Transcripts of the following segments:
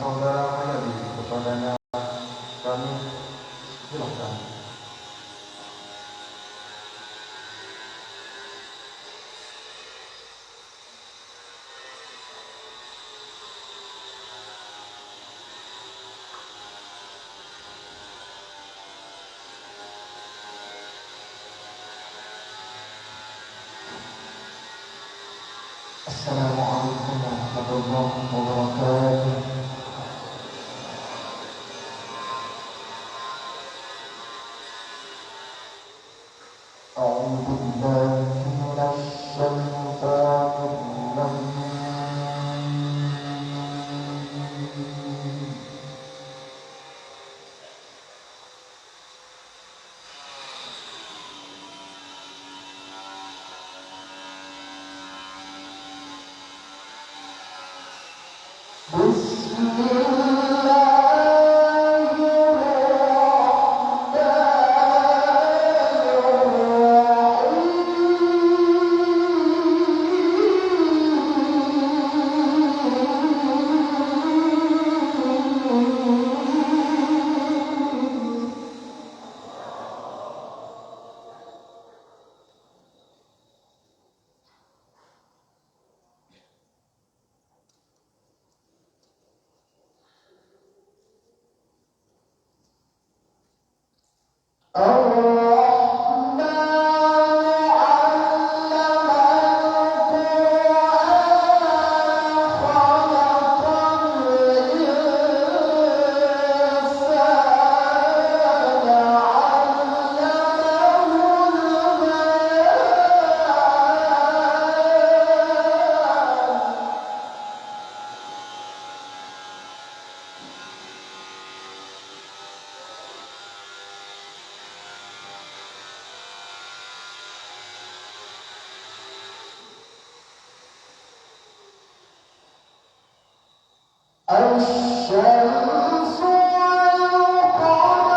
saudara Hayadi kepadanya kami silakan. Assalamualaikum warahmatullahi wabarakatuh. A'udzu billahi minasy syaithanir rajim. الشمس والقمر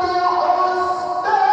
بحسبان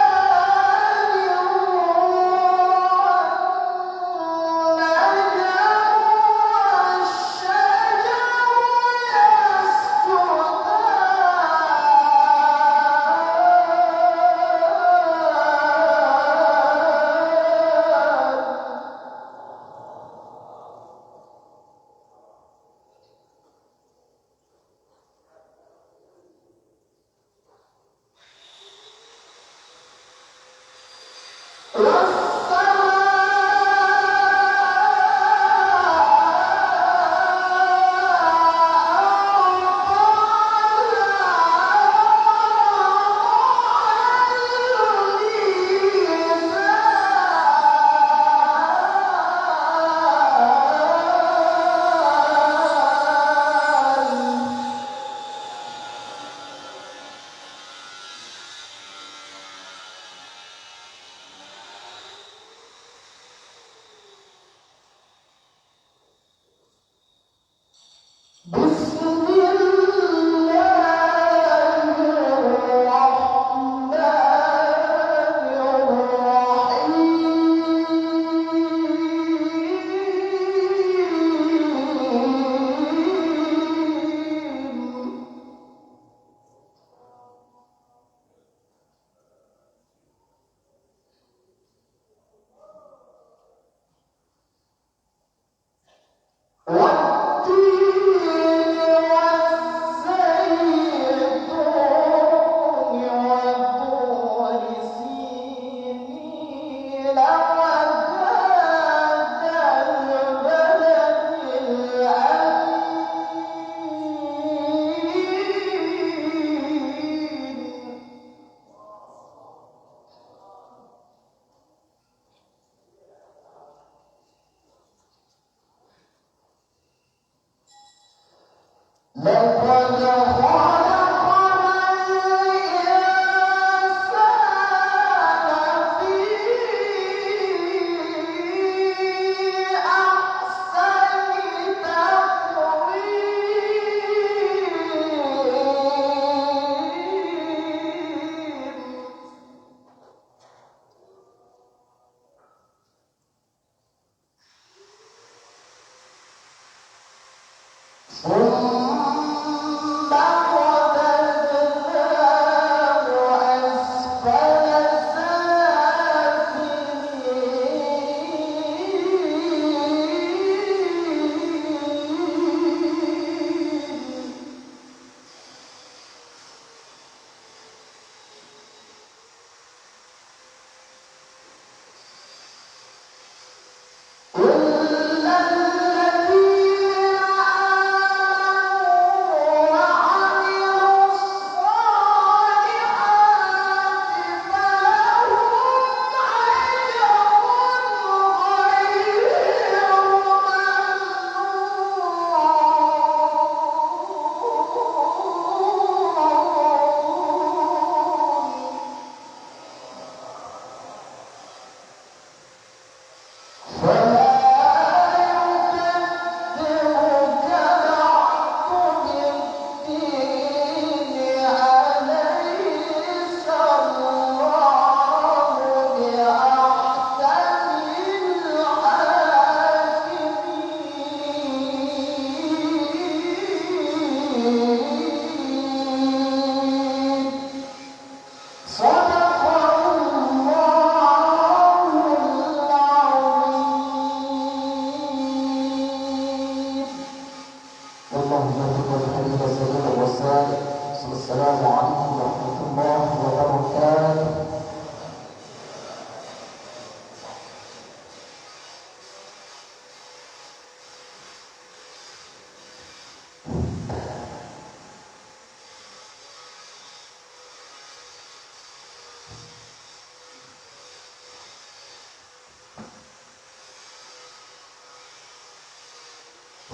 ثم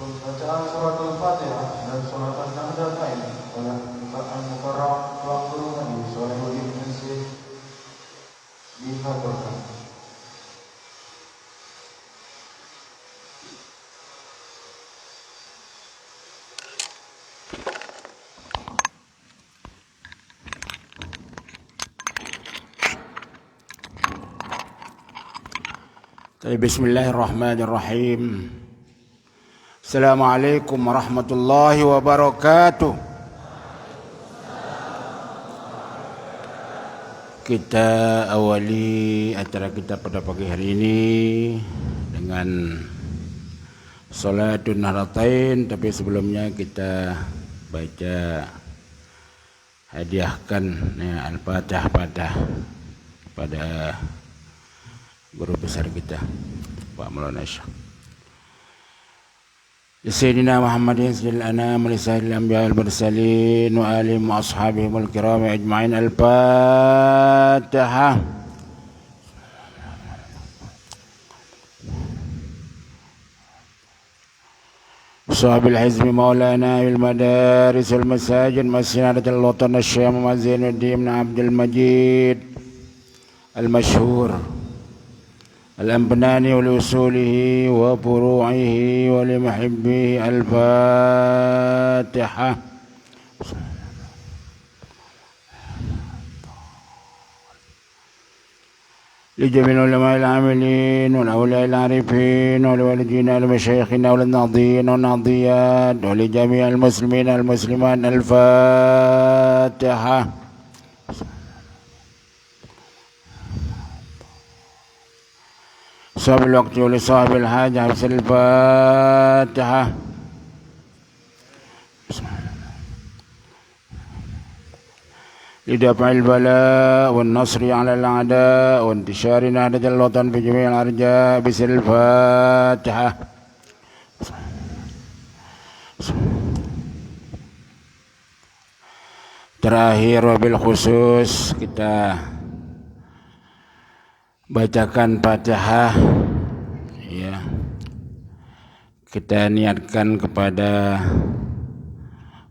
Bacaan suratul Fatihah dan suratan Nahdatain oleh Ustaz Al-Mukarram Tuan Guru Nabi Solehudin Mesih dihaturkan. Bismillahirrahmanirrahim. Assalamualaikum warahmatullahi wabarakatuh. Kita awali acara kita pada pagi hari ini dengan Salatul Nahdatain, tapi sebelumnya kita baca hadiahkan Al-Fatihah pada guru besar kita Pak Maulana Syekh Sayyidina Muhammadin sallallahu alaihi wasallam lisa'il anbiya wal mursalin wa alihim wa ashabihim al kiram ajma'in. Al-Fatihah. صاحب الحزب مولانا بالمدارس والمساجد مسجد الوطن الشيخ محمد زين الدين بن عبد المجيد المشهور الأنبناني ولأصوله وفروعه ولمحبيه. الفاتحة. لجميع العلماء العاملين والأولياء العارفين ولوالدينا ولمشايخنا وللناضين والناضيات ولجميع المسلمين والمسلمات. الفاتحة. صاحب الوقت ولصاحب الحاجة بسر الفاتحة. لدفع البلاء والنصر على الأعداء وانتشار نهضة الوطن في جميع الأرجاء بسر الفاتحة. Terakhir wabil khusus kita bacakan Fatihah, ya. Kita niatkan kepada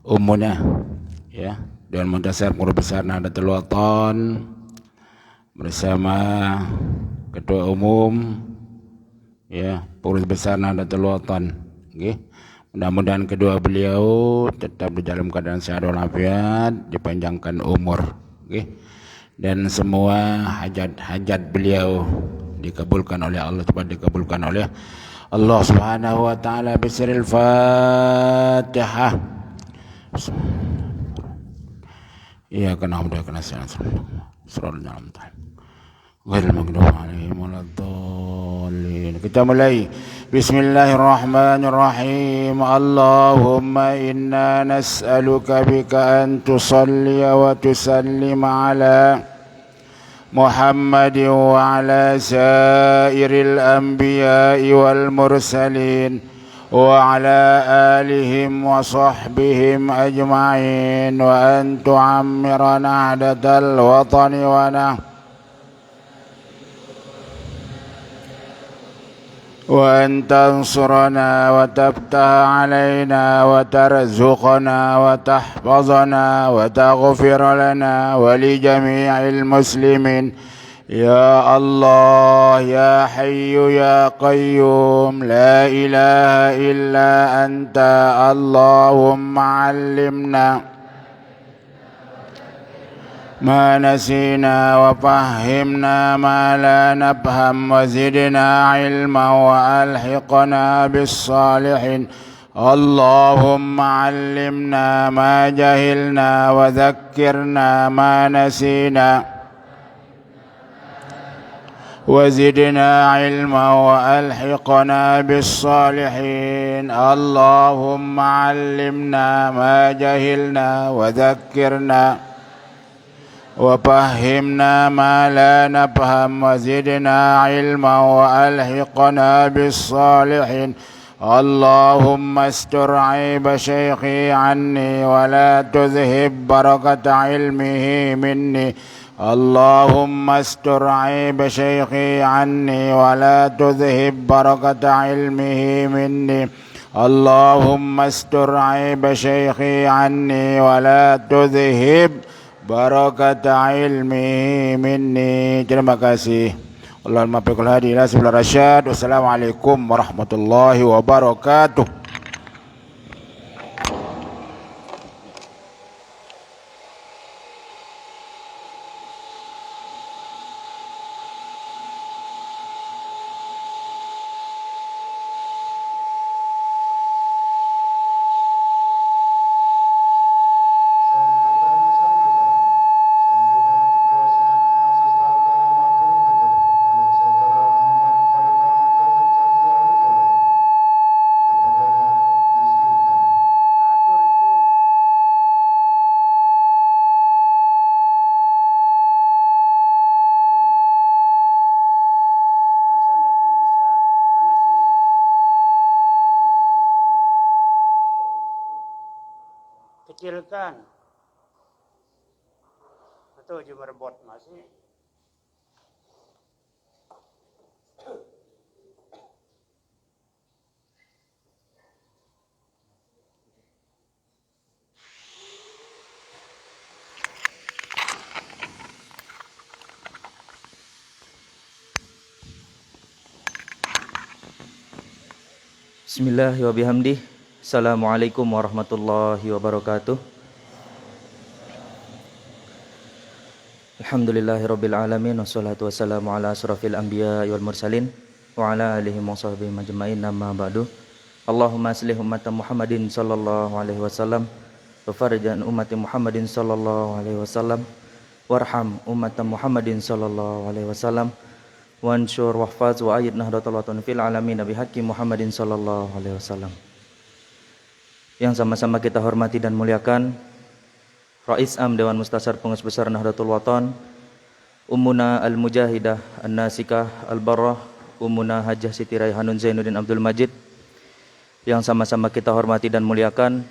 umumnya, ya, dengan mendasar guru besar Nahdlatul Wathon bersama ketua umum, ya, pengurus besar Nahdlatul Wathon. Okay. Mudah-mudahan kedua beliau tetap di dalam keadaan sehat walafiat, dipanjangkan umur, okay. Dan semua hajat-hajat beliau dikabulkan oleh Allah, cepat dikabulkan oleh Allah Subhanahu wa taala. Bismillahil Fatihah. Iya kana hamda kana sallallahu alaihi wasallam. Kita mulai. Bismillahirrahmanirrahim. Allahumma inna nas'aluka bika an tusalli wa tusallim ala Muhammadin wa ala sairil anbiya'i wal mursalin wa ala alihim wa sahbihim ajma'in wa an tu'ammira nahdatal watani وأن تنصرنا وتفتح علينا وترزقنا وتحفظنا وتغفر لنا ولجميع المسلمين. يا الله يا حي يا قيوم لا إله إلا أنت. اللهم علمنا ما نسينا وفهمنا ما لا نفهم وزدنا علما وألحقنا بالصالحين اللهم علمنا ما جهلنا وذكرنا ما نسينا وزدنا علما وألحقنا بالصالحين. اللهم علمنا ما جهلنا وذكرنا وفهمنا ما لا نفهم وزدنا علما وألحقنا بالصالحين. اللهم استر عيب شيخي عني ولا تذهب بركة علمه مني. اللهم استر عيب شيخي عني ولا تذهب بركة علمه مني. اللهم استر عيب شيخي عني ولا تذهب بركة علمه مني. Terima kasih. Allahumma biqul hadi ila sabil rasyad. Wassalamualaikum warahmatullahi wabarakatuh. Kecilkan atau merebut masih. Bismillahirrahmanirrahim wa bihamdih. Assalamualaikum warahmatullahi wabarakatuh. Alhamdulillahirabbil alamin wassalatu wassalamu ala asrofil anbiya wal mursalin wa ala alihi wa sahbihi majma'in amma ba'du. Allahumma aslih ummata Muhammadin sallallahu alaihi wasallam wa farjan ummati Muhammadin sallallahu alaihi wasallam warham ummata Muhammadin sallallahu alaihi wasallam wansur wahfaz wa ayyid nahdlatul waton fil alamin nabi haqqi Muhammadin sallallahu alaihi wasallam. Yang sama-sama kita hormati dan muliakan Rais Am Dewan Mustasar Pengurus Besar Nahdlatul Wathon, Ummuna Al-Mujahidah An-Nasikah Al-Barrah, Ummuna Hajjah Siti Raihanun Zainuddin Abdul Majid. Yang sama-sama kita hormati dan muliakan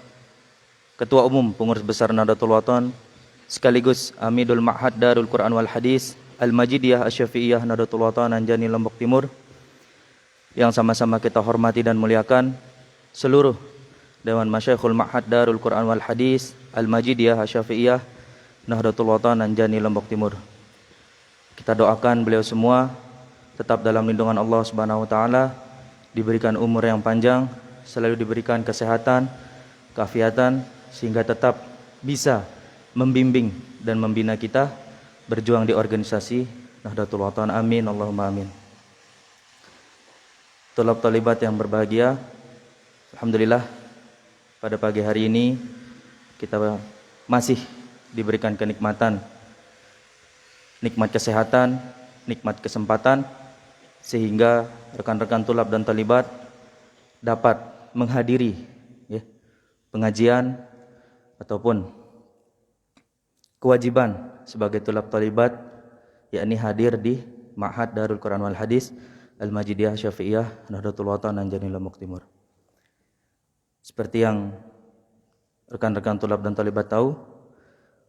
Ketua Umum Pengurus Besar Nahdlatul Wathon sekaligus Amidul Ma'had Darul Quran wal Hadis Al-Majidiyah Asy-Syafi'iyah Nahdlatul Wathon Anjani Lombok Timur. Yang sama-sama kita hormati dan muliakan seluruh Dewan Masyaikhul Ma'had Darul Quran wal Hadis Al-Majidiyah Asy-Syafi'iyah Nahdlatul Wathon Anjani Lombok Timur. Kita doakan beliau semua tetap dalam lindungan Allah Subhanahu wa taala, diberikan umur yang panjang, selalu diberikan kesehatan, keafiatan sehingga tetap bisa membimbing dan membina kita berjuang di organisasi Nahdlatul Wathon. Amin Allahumma amin. Tulab talibat yang berbahagia, alhamdulillah pada pagi hari ini kita masih diberikan kenikmatan, nikmat kesehatan, nikmat kesempatan, sehingga rekan-rekan tulab dan talibat dapat menghadiri pengajian ataupun kewajiban sebagai tulab talibat, yakni hadir di Ma'had Darul Quran wal Hadis Al-Majidiyah Syafi'iyah Nahdlatul Wathon Anjani Lombok Timur. Seperti yang rekan-rekan tulab dan talibat tahu,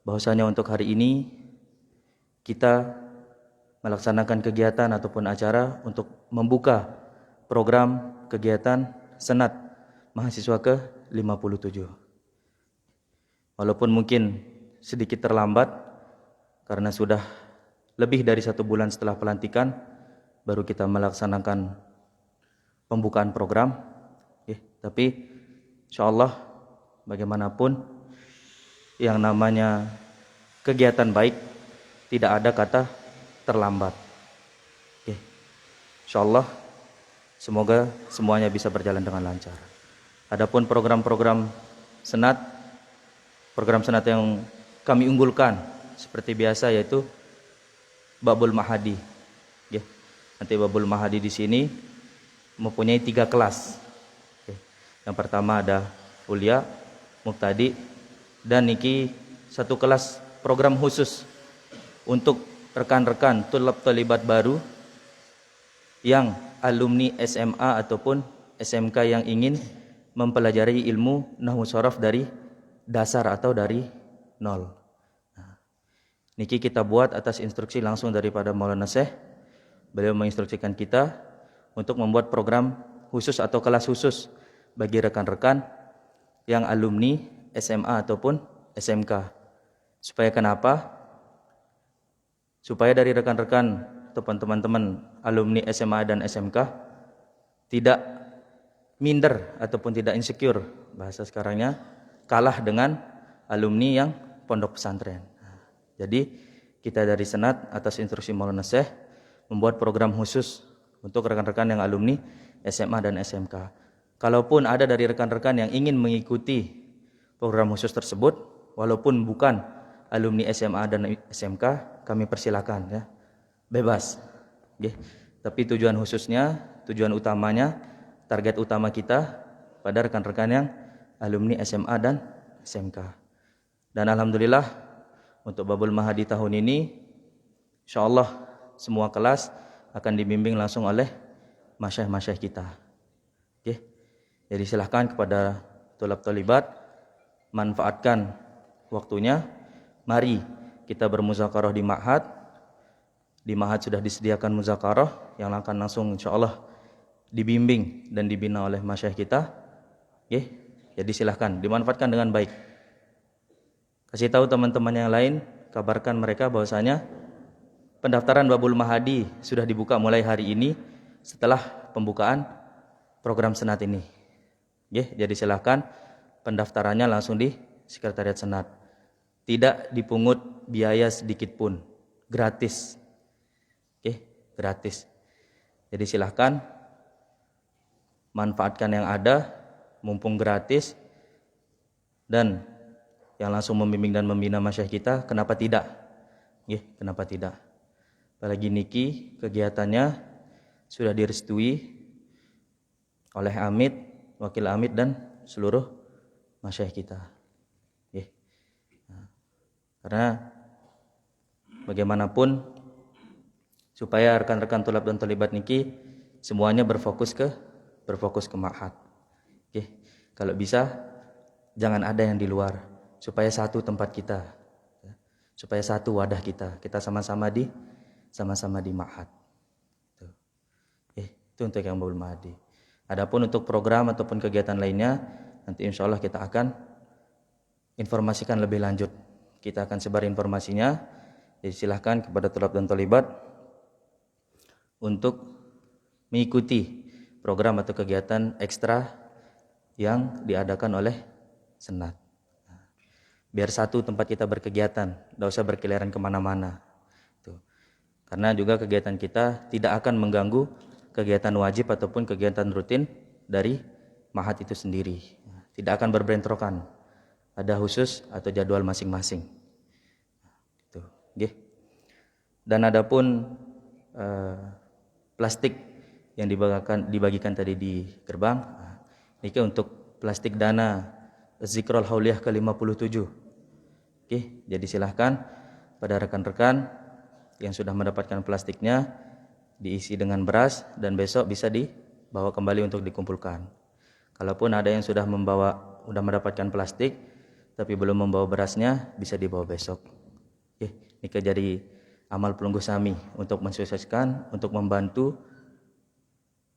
bahwasanya untuk hari ini kita melaksanakan kegiatan ataupun acara untuk membuka program kegiatan Senat Mahasiswa ke-57. Walaupun mungkin sedikit terlambat karena sudah lebih dari 1 bulan setelah pelantikan baru kita melaksanakan pembukaan program, tapi insyaallah bagaimanapun yang namanya kegiatan baik tidak ada kata terlambat. Insyaallah semoga semuanya bisa berjalan dengan lancar. Adapun program-program senat yang kami unggulkan seperti biasa yaitu Babul Mahadi. Ya. Nanti Babul Mahadi di sini mempunyai 3 kelas. Ya. Yang pertama ada Ulia, Mubtadi, dan niki satu kelas program khusus untuk rekan-rekan tulab talibat baru yang alumni SMA ataupun SMK yang ingin mempelajari ilmu nahwu sharaf dari dasar atau dari nol. Nah, niki kita buat atas instruksi langsung daripada Maulana Syekh. Beliau menginstruksikan kita untuk membuat program khusus atau kelas khusus bagi rekan-rekan yang alumni SMA ataupun SMK. Supaya kenapa? Supaya dari rekan-rekan ataupun teman-teman alumni SMA dan SMK tidak minder ataupun tidak insecure, bahasa sekarangnya, kalah dengan alumni yang pondok pesantren. Jadi kita dari Senat atas instruksi Maulana Syekh membuat program khusus untuk rekan-rekan yang alumni SMA dan SMK. Kalaupun ada dari rekan-rekan yang ingin mengikuti program khusus tersebut, walaupun bukan alumni SMA dan SMK, kami persilakan ya, bebas. Tapi tujuan khususnya, tujuan utamanya, target utama kita pada rekan-rekan yang alumni SMA dan SMK. Dan alhamdulillah untuk Babul Mahadi tahun ini, insyaallah semua kelas akan dibimbing langsung oleh masyayikh-masyayikh kita. Jadi silahkan kepada tulab talibat, manfaatkan waktunya. Mari kita bermuzakarah di ma'had. Di ma'had sudah disediakan muzakarah yang akan langsung insyaallah dibimbing dan dibina oleh masyayikh kita. Jadi silahkan dimanfaatkan dengan baik. Kasih tahu teman-teman yang lain, kabarkan mereka bahwasanya pendaftaran Babul Mahadi sudah dibuka mulai hari ini setelah pembukaan program Senat ini. Jadi silahkan pendaftarannya langsung di Sekretariat Senat. Tidak dipungut biaya sedikit pun, gratis. Gratis. Jadi silahkan manfaatkan yang ada, mumpung gratis, dan yang langsung membimbing dan membina masyayikh kita, kenapa tidak? Kenapa tidak? Apalagi niki kegiatannya sudah direstui oleh Amit, Wakil Amit, dan seluruh masyayikh kita. Karena bagaimanapun supaya rekan-rekan tulab dan talibat niki semuanya berfokus ke ma'had. Kalau bisa jangan ada yang di luar, supaya satu tempat kita, supaya satu wadah kita sama-sama di ma'had. Itu untuk yang Babul Mahadi. Adapun untuk program ataupun kegiatan lainnya, nanti insyaallah kita akan informasikan lebih lanjut. Kita akan sebar informasinya. Jadi silahkan kepada tulab dan talibat untuk mengikuti program atau kegiatan ekstra yang diadakan oleh Senat. Biar satu tempat kita berkegiatan, tidak usah berkeliaran kemana-mana. Karena juga kegiatan kita tidak akan mengganggu kegiatan wajib ataupun kegiatan rutin dari ma'had itu sendiri. Tidak akan berbentrokan. Ada khusus atau jadwal masing-masing. Dan adapun plastik yang dibagikan tadi di gerbang, ini untuk plastik dana Zikrul Hauliyah ke-57. Jadi silahkan pada rekan-rekan yang sudah mendapatkan plastiknya diisi dengan beras dan besok bisa dibawa kembali untuk dikumpulkan. Kalaupun ada yang sudah mendapatkan plastik tapi belum membawa berasnya, bisa dibawa besok. Ini jadi amal pelungguh sami untuk mensukseskan, untuk membantu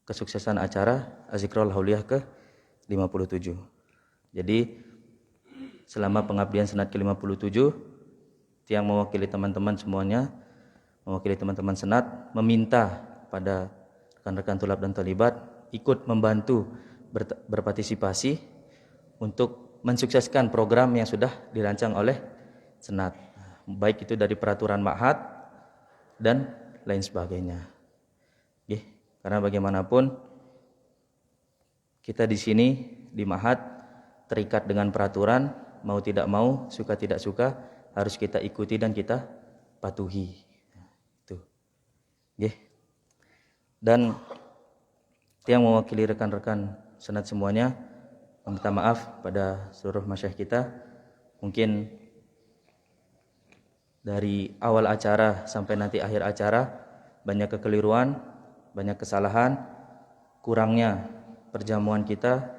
kesuksesan acara Zikrul Hauliyah ke-57. Jadi selama pengabdian Senat ke-57, yang mewakili teman-teman semuanya, mewakili teman-teman Senat, meminta pada rekan-rekan tulab dan talibat ikut membantu berpartisipasi untuk mensukseskan program yang sudah dirancang oleh Senat, baik itu dari peraturan ma'had dan lain sebagainya. Karena bagaimanapun kita di sini di Ma'had terikat dengan peraturan, mau tidak mau, suka tidak suka, harus kita ikuti dan kita patuhi. Itu. Nggih. Dan yang mewakili rekan-rekan senat semuanya meminta maaf pada seluruh masyayikh kita. Mungkin dari awal acara sampai nanti akhir acara banyak kekeliruan, banyak kesalahan, kurangnya perjamuan kita,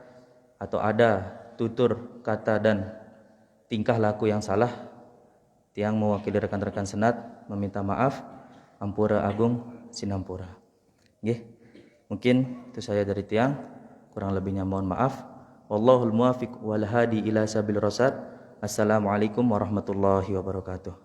atau ada tutur kata dan tingkah laku yang salah. Tiang mewakili rekan-rekan senat meminta maaf. Ampura Agung Sinampura. Nggih. Mungkin itu saya dari tiang, kurang lebihnya mohon maaf. Wallahul muwaffiq wal hadi ila sabil rasyad. Assalamualaikum warahmatullahi wabarakatuh.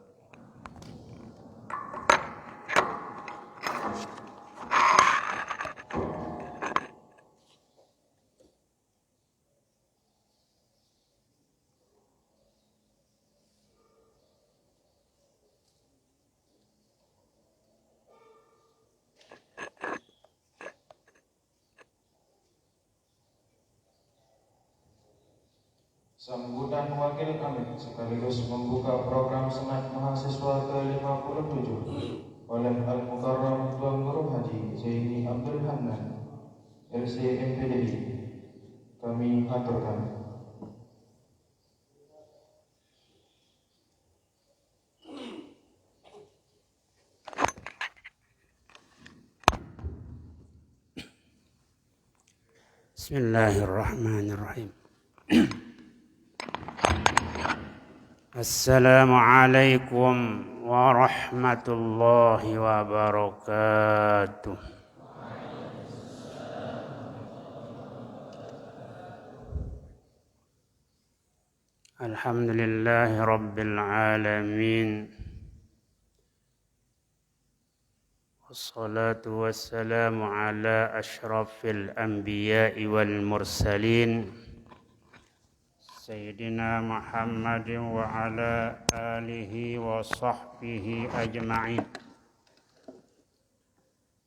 Sambutan Wakil Amin sekaligus membuka program Senat Mahasiswa ke-57 oleh Al-Mukarram Tuan Guru Haji Zaini Abdul Hanan, LC MPDI. Kami aturkan. Bismillahirrahmanirrahim. Assalamualaikum warahmatullahi wabarakatuh. Alhamdulillahi rabbil alamin. Wassalatu wassalamu ala ashrafil anbiya'i wal mursalin Sayyidina Muhammadin wa ala alihi wa sahbihi ajma'in.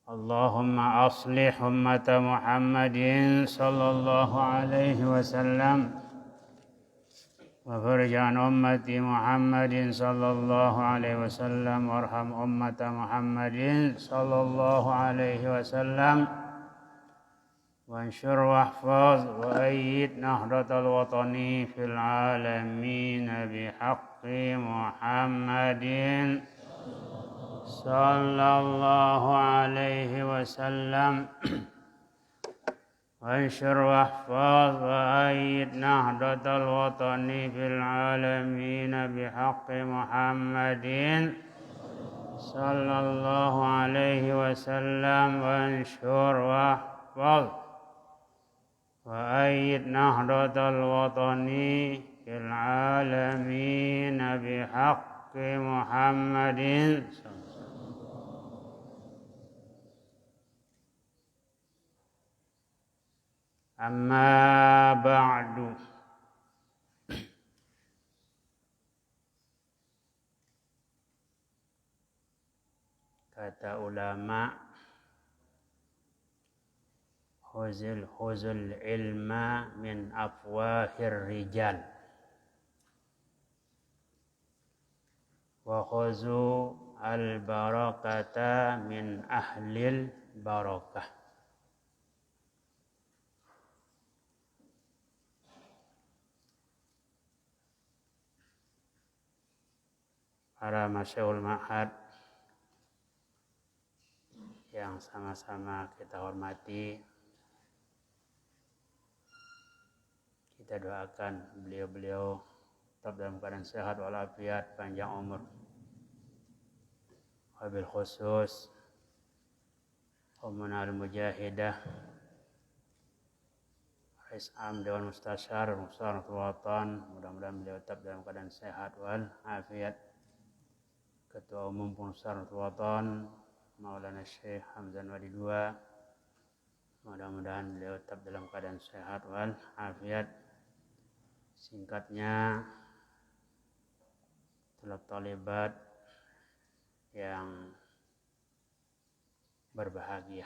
Allahumma aslih ummata Muhammadin sallallahu alaihi wasallam wa farij an ummati Muhammadin sallallahu alaihi wasallam warham ummata Muhammadin sallallahu alaihi wasallam وانشر واحفظ وأيد نهضة الوطن في العالمين بحق محمد صلى الله عليه وسلم وانشر واحفظ وأيد نهضة الوطن في العالمين بحق محمد صلى الله عليه وسلم وانشر واحفظ وأيد نهضة الوطن في العالمين بحق محمد. أما بعد. Kata ulama, khuzul ilma min afwahir rijal wa khuzu al barakata min ahlil barakah. Para masyaykhul ma'had yang sama-sama kita hormati, kita doakan beliau-beliau tetap dalam keadaan sehat walafiat, panjang umur. Wabil khusus Ummuna al-Mujahidah Rais Am Dewan Mustasyar Musyawarah Watan, mudah-mudahan beliau tetap dalam keadaan sehat walafiat. Ketua Umum Musyawarah Watan Maulana Syekh Hamzan Wadi II, mudah-mudahan beliau tetap dalam keadaan sehat walafiat. Singkatnya, talib-talibat yang berbahagia,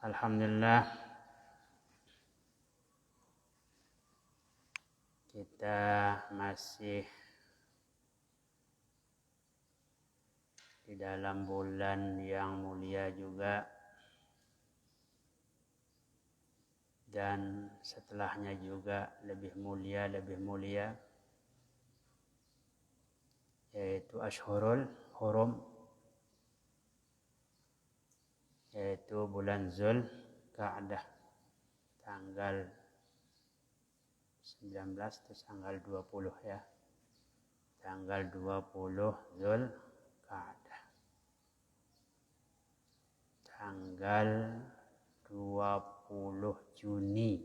alhamdulillah kita masih di dalam bulan yang mulia juga, dan setelahnya juga lebih mulia, yaitu Ashhurul Hurum, yaitu bulan Zulqa'dah, tanggal 19 terus tanggal 20 ya. Tanggal 20 Zulqa'dah. Tanggal 20 Juni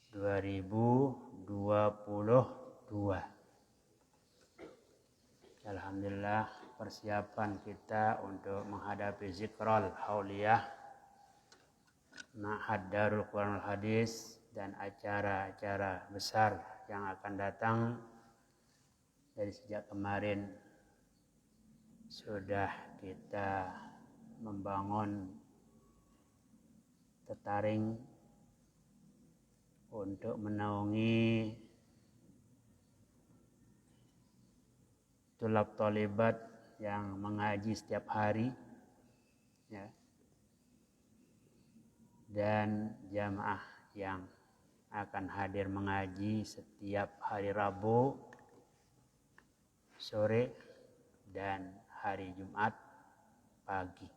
2022. Alhamdulillah, persiapan kita untuk menghadapi Zikrul Hauliyah, Ma'had Darul Quran Hadis, dan acara-acara besar yang akan datang. Dari sejak kemarin sudah kita membangun tetaring untuk menaungi tulab talibat yang mengaji setiap hari, ya, dan jamaah yang akan hadir mengaji setiap hari Rabu sore dan hari Jumat pagi.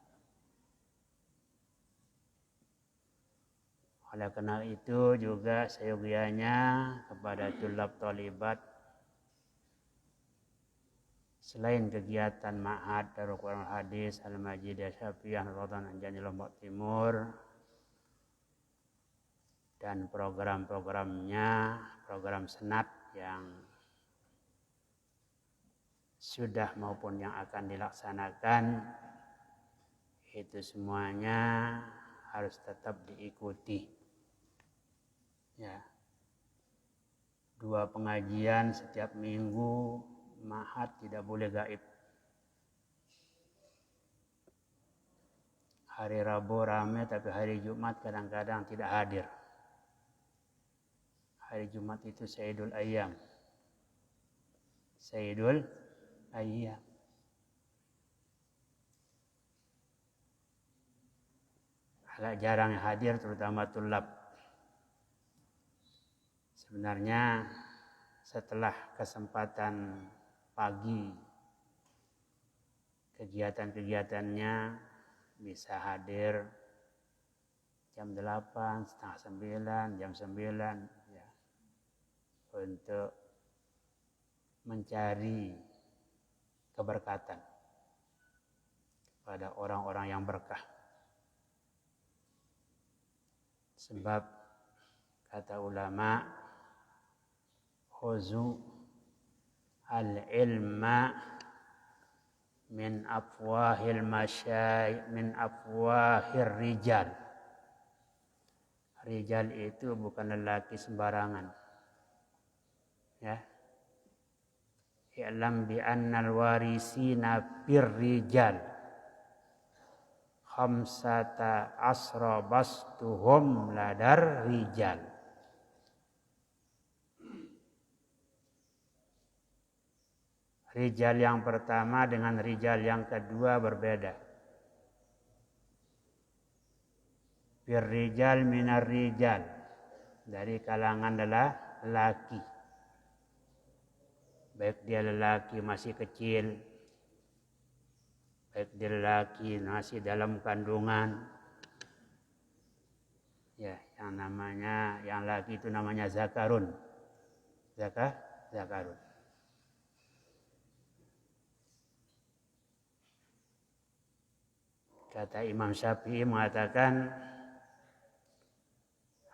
Oleh karena itu juga seyogianya kepada tulab talibat, selain kegiatan Ma'had Darul Quran Hadis Al-Majidiyah Syafi'iyah Nurul Anjani Lombok Timur dan program-programnya, program senat yang sudah maupun yang akan dilaksanakan, itu semuanya harus tetap diikuti. Ya. 2 pengajian setiap minggu, Ma'had tidak boleh gaib. Hari Rabu ramai, tapi hari Jumat kadang-kadang tidak hadir. Hari Jumat itu Sayyidul Ayyam. Sayyidul Ayyam. Agak jarang hadir, terutama tulab. Sebenarnya setelah kesempatan pagi kegiatan-kegiatannya bisa hadir jam 8, setengah 9, jam 9 ya, untuk mencari keberkatan pada orang-orang yang berkah. Sebab kata ulama, khuzu al-ilma min afwahil masyai, min afwahir rijal. Rijal itu bukan lelaki sembarangan. Ya. I'lam bi annal warisina bir rijal khamsata asra bastuhum ladar rijal. Rijal yang pertama dengan rijal yang kedua berbeda. Bir rijal minar rijal, dari kalangan lelaki. Baik dia lelaki masih kecil, baik dia lelaki masih dalam kandungan. Ya, yang laki itu namanya zakarun. Zakarun. Kata Imam Syafi'i mengatakan,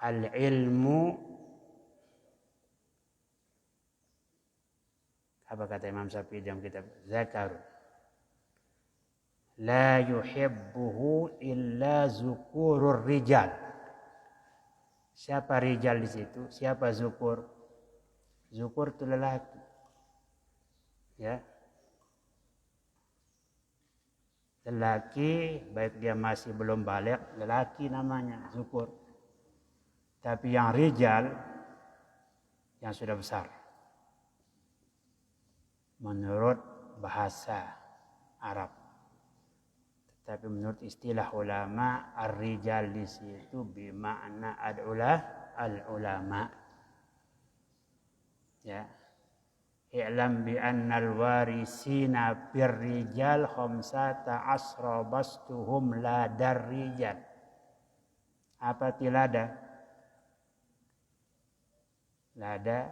al-ilmu, apa kata Imam Syafi'i dalam kitab Zakar, la yuhibbuhu illa zukurur rijal. Siapa rijal di situ? Siapa zukur? Zukur itu lelaki. Ya. Lelaki, baik dia masih belum balik, lelaki namanya zukur. Tapi yang rijal yang sudah besar. Menurut bahasa Arab. Tetapi menurut istilah ulama, ar-rijal di situ bermakna al-ulama. Ya. I'lam bi annal warisina birrijal khamsata asra bastuhum la darrijal. Apa ti lada? Lada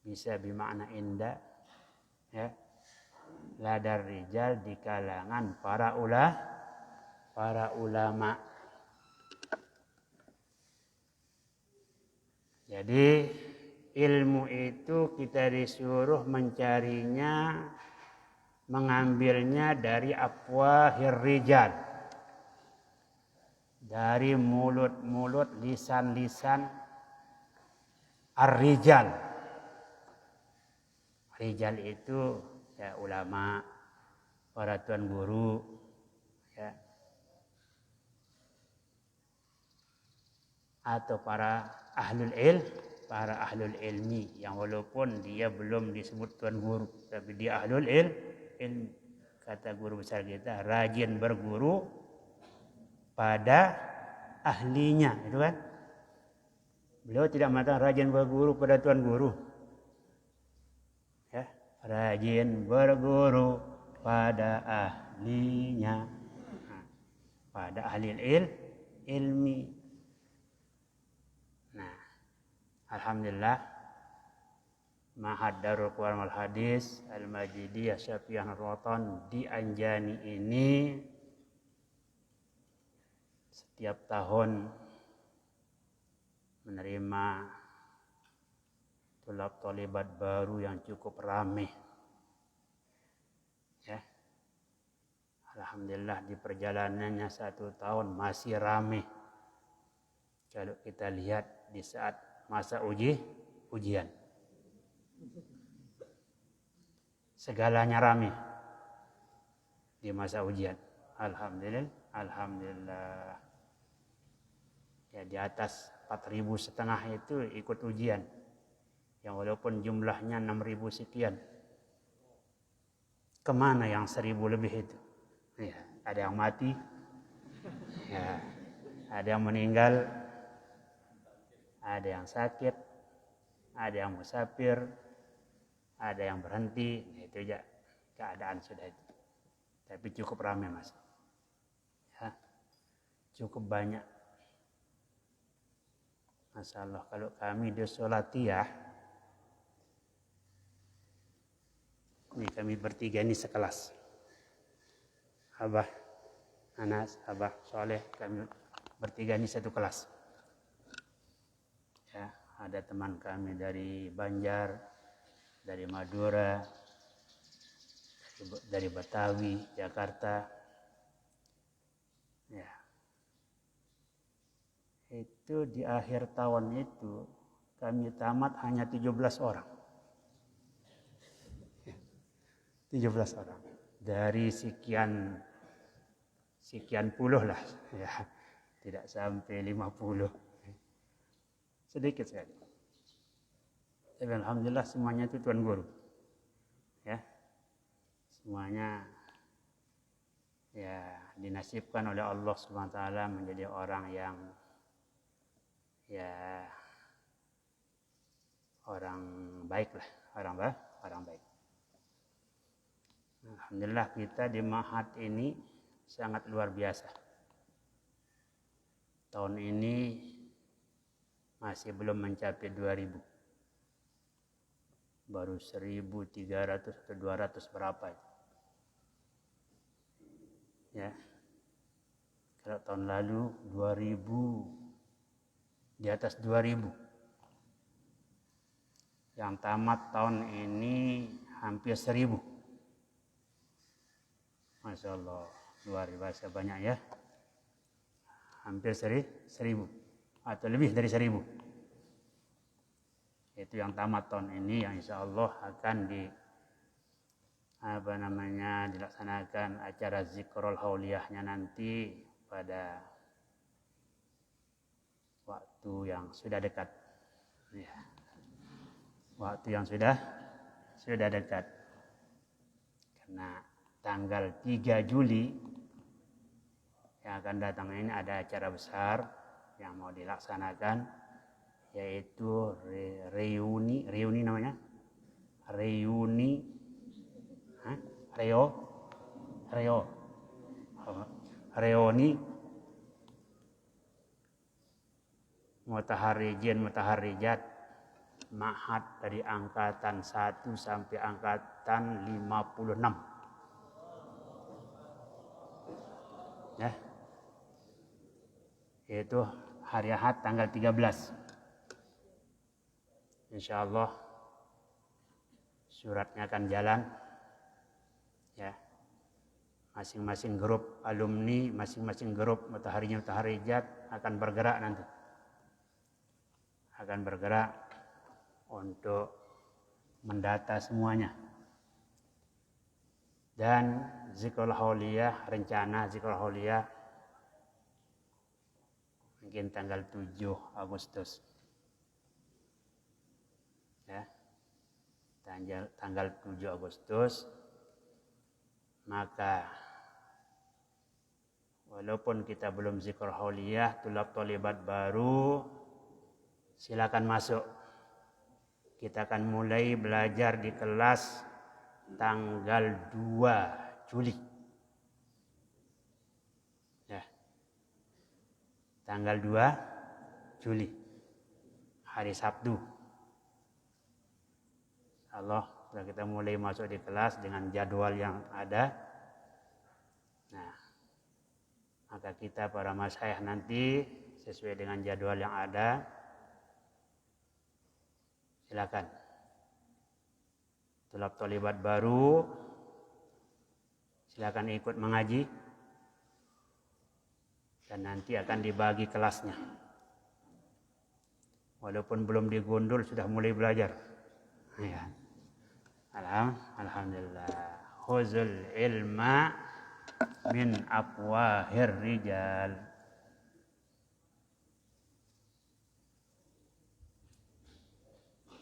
bisa bermakna indah, ya. Lada rijal di kalangan para ulama. Jadi ilmu itu kita disuruh mencarinya, mengambilnya dari afwahir rijal, dari mulut-mulut, lisan-lisan ar-rijal. Rijal itu ya ulama, para tuan guru, ya, atau para ahlul ilmi yang walaupun dia belum disebut tuan guru, tapi dia ahlul ilmi. Kata guru besar kita, rajin berguru pada ahlinya, itu kan? Beliau tidak mengatakan rajin berguru pada tuan guru. Ya, rajin berguru pada ahlinya, pada ahli ilmi. Nah, alhamdulillah, Ma'had Darul Quran wal Hadis Al-Majidiyah Syafi'iyah Nurwatan di Anjani ini setiap tahun menerima tulab talibat baru yang cukup ramai. Ya. Alhamdulillah di perjalanannya 1 tahun masih ramai. Kalau kita lihat di saat masa ujian. Segalanya ramai di masa ujian. Alhamdulillah. Ya, di atas 4.500 itu ikut ujian. Yang walaupun jumlahnya 6.000 sekian. Kemana yang 1.000 lebih itu? Ya, ada yang mati. Ya, ada yang meninggal. Ada yang sakit. Ada yang musafir. Ada yang berhenti. Itu aja keadaan sudah itu. Tapi cukup ramai, Mas. Ya, cukup banyak. Masya Allah, kalau kami di Solatiyah, ini kami bertiga ini sekelas. Abah, Anas, Abah, Soleh, kami bertiga ini satu kelas. Ya, ada teman kami dari Banjar, dari Madura, dari Betawi, Jakarta. Ya. Itu di akhir tahun itu kami tamat hanya 17 orang. 17 orang. Dari sekian puluh lah. Ya, tidak sampai 50. Sedikit sekali. Tapi alhamdulillah semuanya itu tuan guru. Ya. Semuanya ya dinasibkan oleh Allah Subhanahu wa taala menjadi orang yang ya orang baik lah, orang baik. Alhamdulillah kita di Ma'had ini sangat luar biasa. Tahun ini masih belum mencapai 2.000. Baru 1.300 atau 200 berapa itu. Ya. Kalau tahun lalu 2.000, di atas 2.000. Yang tamat tahun ini hampir 1.000. Masya Allah, luar biasa banyak ya. Hampir 1.000 atau lebih dari 1.000. Itu yang tamat tahun ini yang insya Allah akan dilaksanakan acara zikrul hauliyahnya nanti pada waktu yang sudah dekat. Ya. Waktu yang sudah dekat. Karena tanggal 3 Juli yang akan datang ini ada acara besar yang mau dilaksanakan, yaitu reuni namanya, reuni reuni Mutaharrijat Ma'had dari angkatan 1 sampai angkatan 56. Ya. Yaitu hari Ahad tanggal 13. Insyaallah suratnya akan jalan. Ya. Masing-masing grup alumni, masing-masing grup Mutaharrijat akan bergerak nanti. Akan bergerak untuk mendata semuanya. Dan zikrul hauliyah, rencana zikrul hauliyah mungkin tanggal 7 Agustus. Ya. Tanggal 7 Agustus, maka walaupun kita belum zikrul hauliyah, tulab tolibat baru silakan masuk. Kita akan mulai belajar di kelas tanggal 2 Juli. Ya. Tanggal 2 Juli. Hari Sabtu. Allah, sudah kita mulai masuk di kelas dengan jadwal yang ada. Nah, maka kita para masyayikh nanti sesuai dengan jadwal yang ada, silakan. Tulab tolibat baru silakan ikut mengaji dan nanti akan dibagi kelasnya. Walaupun belum digundul sudah mulai belajar. Ya. Alhamdulillah. Khuzul ilma min afwahir rijal.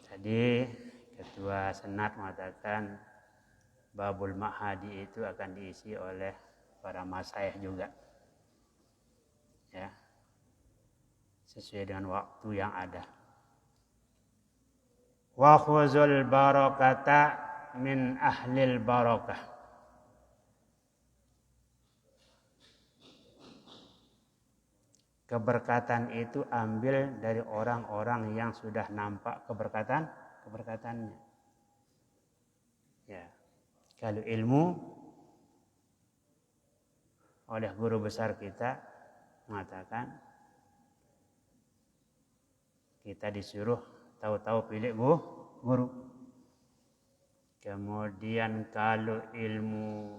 Jadi Ketua Senat mengatakan Babul Ma'hadi itu akan diisi oleh para masyayikh juga. Ya. Sesuai dengan waktu yang ada. Wa khuzul barakata min ahlil barakah. Keberkatan itu ambil dari orang-orang yang sudah nampak keberkatannya. Ya. Kalau ilmu oleh guru besar kita mengatakan kita disuruh tahu-tahu pilih guru. Kemudian kalau ilmu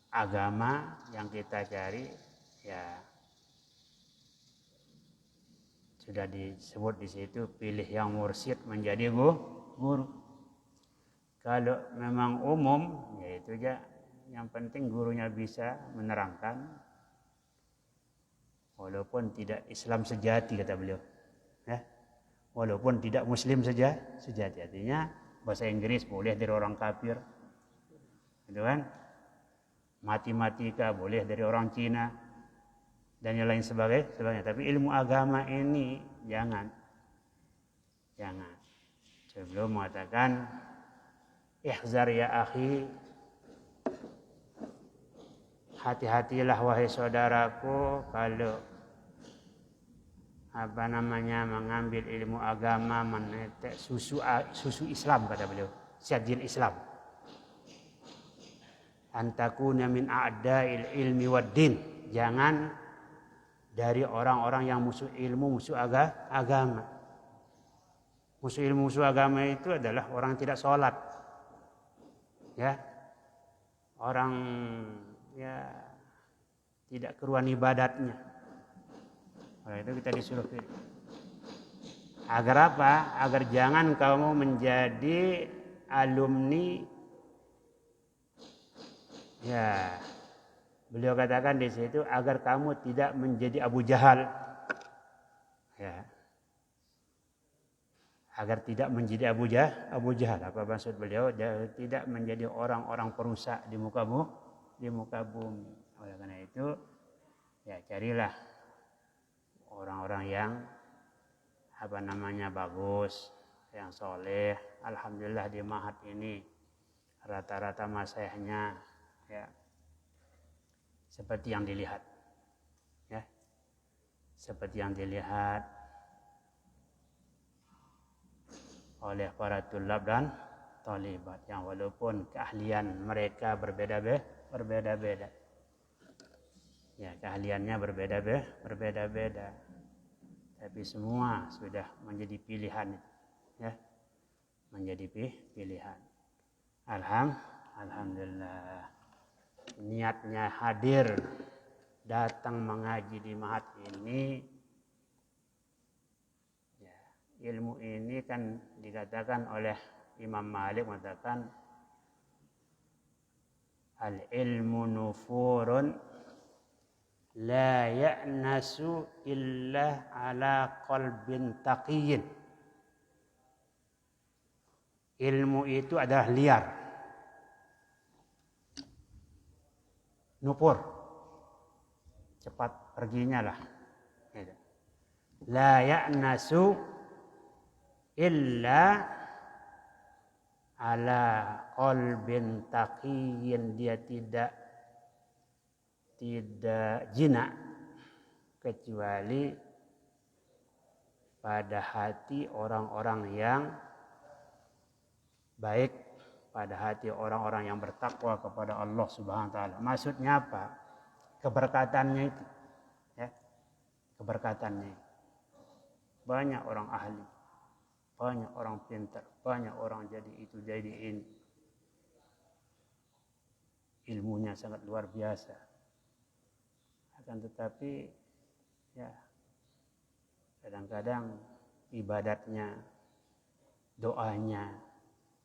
agama yang kita cari, ya sudah disebut di situ, pilih yang mursyid menjadi guru. Kalau memang umum, ya itu aja. Yang penting gurunya bisa menerangkan, walaupun tidak Islam sejati kata beliau. Ya. Walaupun tidak Muslim sejati. Artinya bahasa Inggris boleh dari orang kafir, gitu kan? Matematika boleh dari orang Cina dan yang lain sebagainya. Tapi ilmu agama ini jangan. Sebelum mengatakan ihzar ya akhi, hati-hatilah wahai saudaraku kalau mengambil ilmu agama, menetek susu Islam kata beliau, syadil Islam. Antakuna min a'da'il ilmi wad din. Jangan dari orang-orang yang musuh ilmu, musuh agama. Musuh ilmu, musuh agama itu adalah orang yang tidak sholat. Ya. Orang ya tidak keruan ibadatnya. Oleh itu kita disuruh pilih. Agar apa? Agar jangan kamu menjadi alumni. Ya. Beliau katakan di situ agar kamu tidak menjadi Abu Jahal. Ya. agar tidak menjadi Abu Jahal. Apa maksud beliau? Tidak menjadi orang-orang perusak di muka bumi. Oleh karena itu, ya carilah orang-orang yang bagus, yang soleh. Alhamdulillah di Mahat ini rata-rata masyaykhnya ya seperti yang dilihat, ya seperti yang dilihat oleh para tulab dan talibat, yang walaupun keahlian mereka berbeda-beda, ya keahliannya berbeda-beda, tapi semua sudah menjadi pilihan, ya menjadi pilihan. Alhamdulillah, niatnya hadir datang mengaji di Mahat ini. Ilmu ini kan dikatakan oleh Imam Malik, mengatakan al-ilmu nufurun la ya'nasu illa ala qalbin taqiyyin. Ilmu itu adalah liar, nupur, cepat perginya lah. La ya'nasu illa ala qalbin taqiyyin, dia tidak jinak kecuali pada hati orang-orang yang baik, pada hati orang-orang yang bertakwa kepada Allah Subhanahu wa taala. Maksudnya apa? Keberkatannya itu, ya. Keberkatannya. Banyak orang ahli, banyak orang pintar, banyak orang jadi itu jadi ini. Ilmunya sangat luar biasa. Akan tetapi ya kadang-kadang ibadatnya, doanya,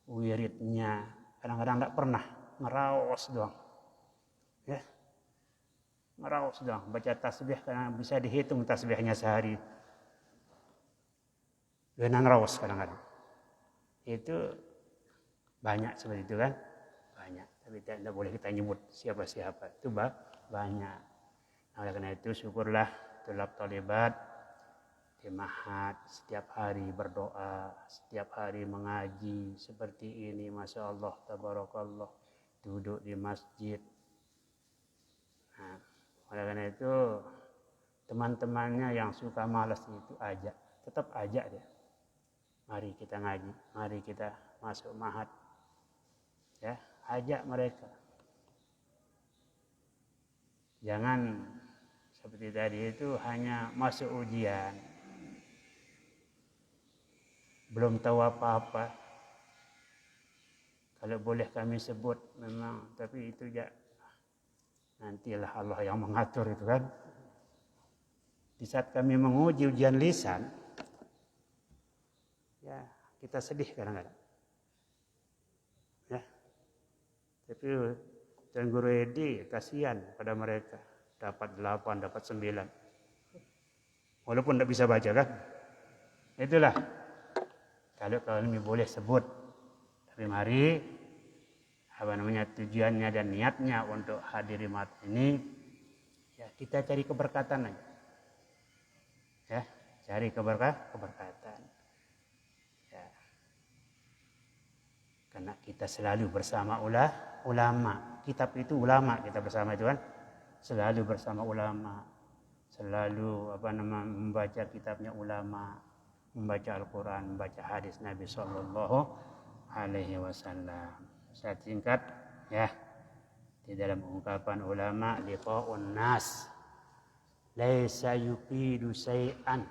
wiridnya kadang-kadang tidak pernah, ngeraos doang. Ya. Ngeraos doang, baca tasbih karena bisa dihitung tasbihnya sehari. Dengan rawas kadang-kadang. Itu banyak seperti itu kan? Banyak. Tapi tidak boleh kita nyebut siapa-siapa. Itu banyak. Nah, oleh karena itu syukurlah tulab talibat di Mahat setiap hari berdoa, setiap hari mengaji seperti ini. Masya Allah, tabarakallah. Duduk di masjid. Nah, oleh karena itu teman-temannya yang suka malas itu ajak. Tetap ajak dia. Mari kita ngaji, mari kita masuk Mahat. Ya, ajak mereka. Jangan seperti tadi itu hanya masuk ujian. Belum tahu apa-apa. Kalau boleh kami sebut memang, tapi itu ya nantilah Allah yang mengatur itu kan. Di saat kami menguji ujian lisan, ya kita sedih kadang-kadang. Ya, tapi Tuan Guru Edi kasihan pada mereka, dapat 8, dapat 9, walaupun tidak bisa baca kan. Itulah kalau kami boleh sebut. Tapi mari tujuannya dan niatnya untuk hadiri Mahat ini, ya kita cari keberkatan aja. Ya, cari keberkatan. Karena kita selalu bersama ulama. Kitab itu ulama, kita bersama itu kan. Selalu bersama ulama. Selalu membaca kitabnya ulama, membaca Al-Quran, membaca hadis Nabi Sallallahu Alaihi Wasallam. Saya singkat ya, di dalam ungkapan ulama, liqa'un nas laisa yufidu syai'an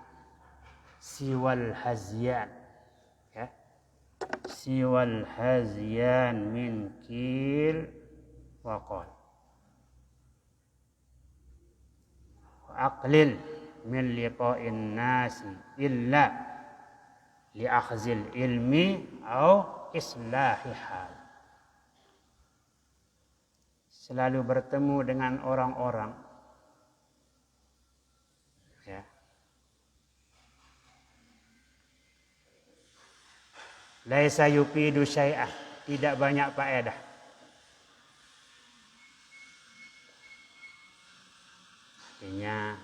siwal hazyan. Siwal hazyan min kil wa qal wa aqlil min liqa'in nasi illa li akhzil ilmi au islahi hal. Selalu bertemu dengan orang-orang, ya, Laisa yufidu syai'ah, tidak banyak faedah. Artinya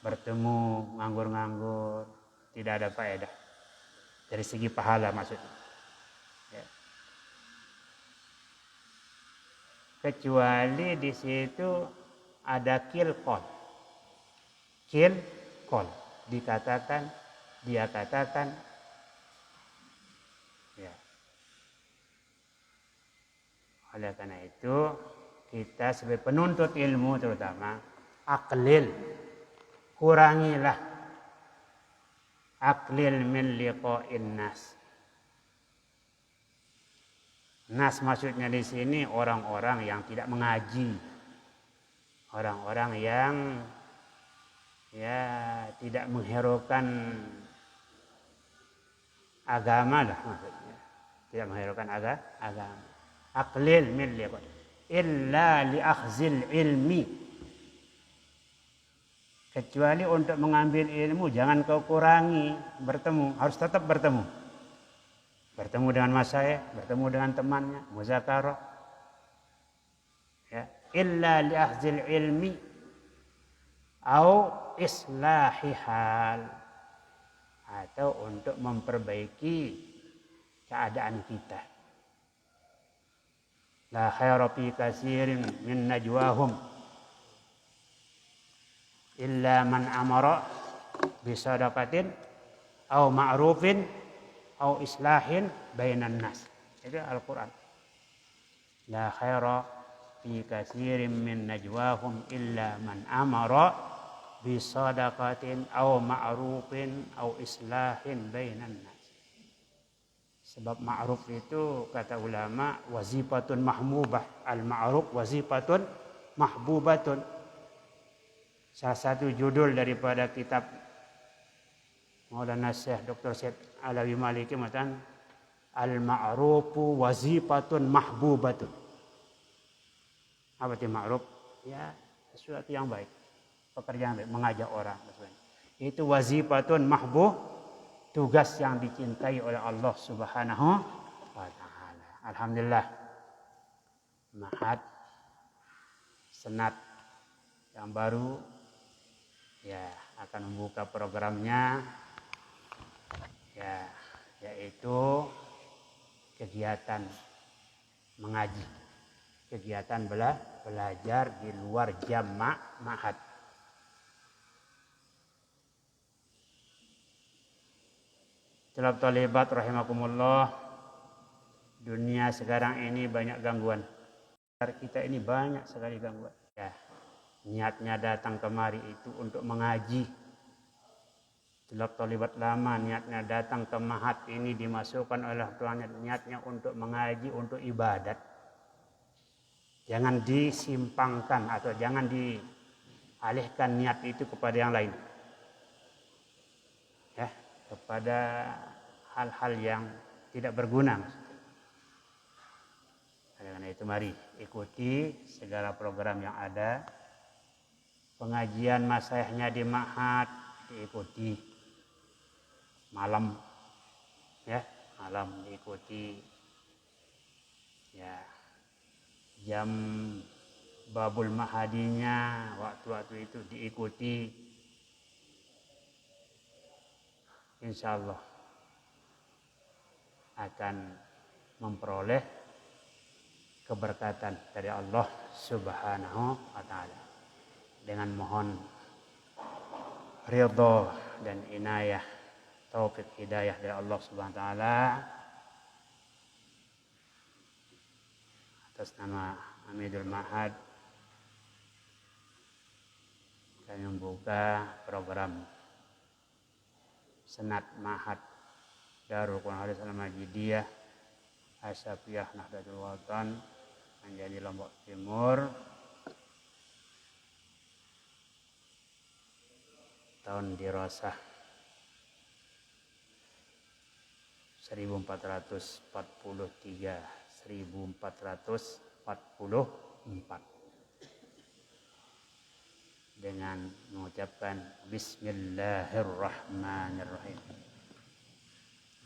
bertemu nganggur-nganggur tidak ada faedah dari segi pahala maksudnya. Ya. Kecuali di situ ada kilkol. Kilkol dikatakan, dia katakan, ya. Oleh karena itu kita sebagai penuntut ilmu terutama aklil, kurangilah aklil min liqa'in nas. Nas maksudnya di sini orang-orang yang tidak mengaji, orang-orang yang ya tidak menghiraukan agama lah maksudnya, tidak menghiraukan agama. Aklil min liqa'in illa li akhzil ilmi, kecuali untuk mengambil ilmu jangan kau kurangi bertemu, harus tetap bertemu. Bertemu dengan masyayikh, bertemu dengan temannya, muzakarah. Ya, illa li akhzil ilmi au islahi hal, atau untuk memperbaiki keadaan kita. La khaira fi katsirin min najwahum illa man amara bisadaqatin au ma'rufin au islahin bainan nas. Itu Al-Quran. La khaira fi katsirin min najwahum illa man amara bisadaqatin au ma'rufin au islahin bainan nas. Sebab ma'ruf itu kata ulama wazifatun mahmubah. Al-ma'ruf wazifatun mahbubatun. Salah satu judul daripada kitab Maulana Syekh Dr. Syed Alawi Maliki mengatakan al-ma'rufu wazifatun mahbubatun. Apa itu ma'ruf? Ya, sesuatu yang baik, pekerjaan baik, mengajak orang. Itu wazifatun mahbub, tugas yang dicintai oleh Allah Subhanahu wa taala. Alhamdulillah. Ma'had Senat yang baru ya akan membuka programnya, ya, yaitu kegiatan mengaji, kegiatan belajar di luar jam ma'had. Talab talibat rahimakumullah, dunia sekarang ini banyak gangguan. Kita ini banyak sekali gangguan. Ya, niatnya datang kemari itu untuk mengaji. Talab talibat lama niatnya datang ke ma'had ini dimasukkan oleh tuannya, niatnya untuk mengaji, untuk ibadat. Jangan disimpangkan atau jangan dialihkan niat itu kepada yang lain. Ya, kepada hal-hal yang tidak berguna. Karena itu mari ikuti segala program yang ada. Pengajian masaihnya di ma'had diikuti. Malam, ya, malam diikuti. Ya, jam babul mahadinya waktu-waktu itu diikuti. Insyaallah akan memperoleh keberkatan dari Allah Subhanahu wa taala. Dengan mohon ridha dan inayah, taufik hidayah dari Allah Subhanahu wa taala, atas nama Amidul Ma'had kami membuka program Senat Ma'had Darul Quran Hadis Al-Majidiyah Asyafiyah Nahdlatul Watan menjadi Lombok Timur tahun dirasah 1444 dengan mengucapkan Bismillahirrahmanirrahim.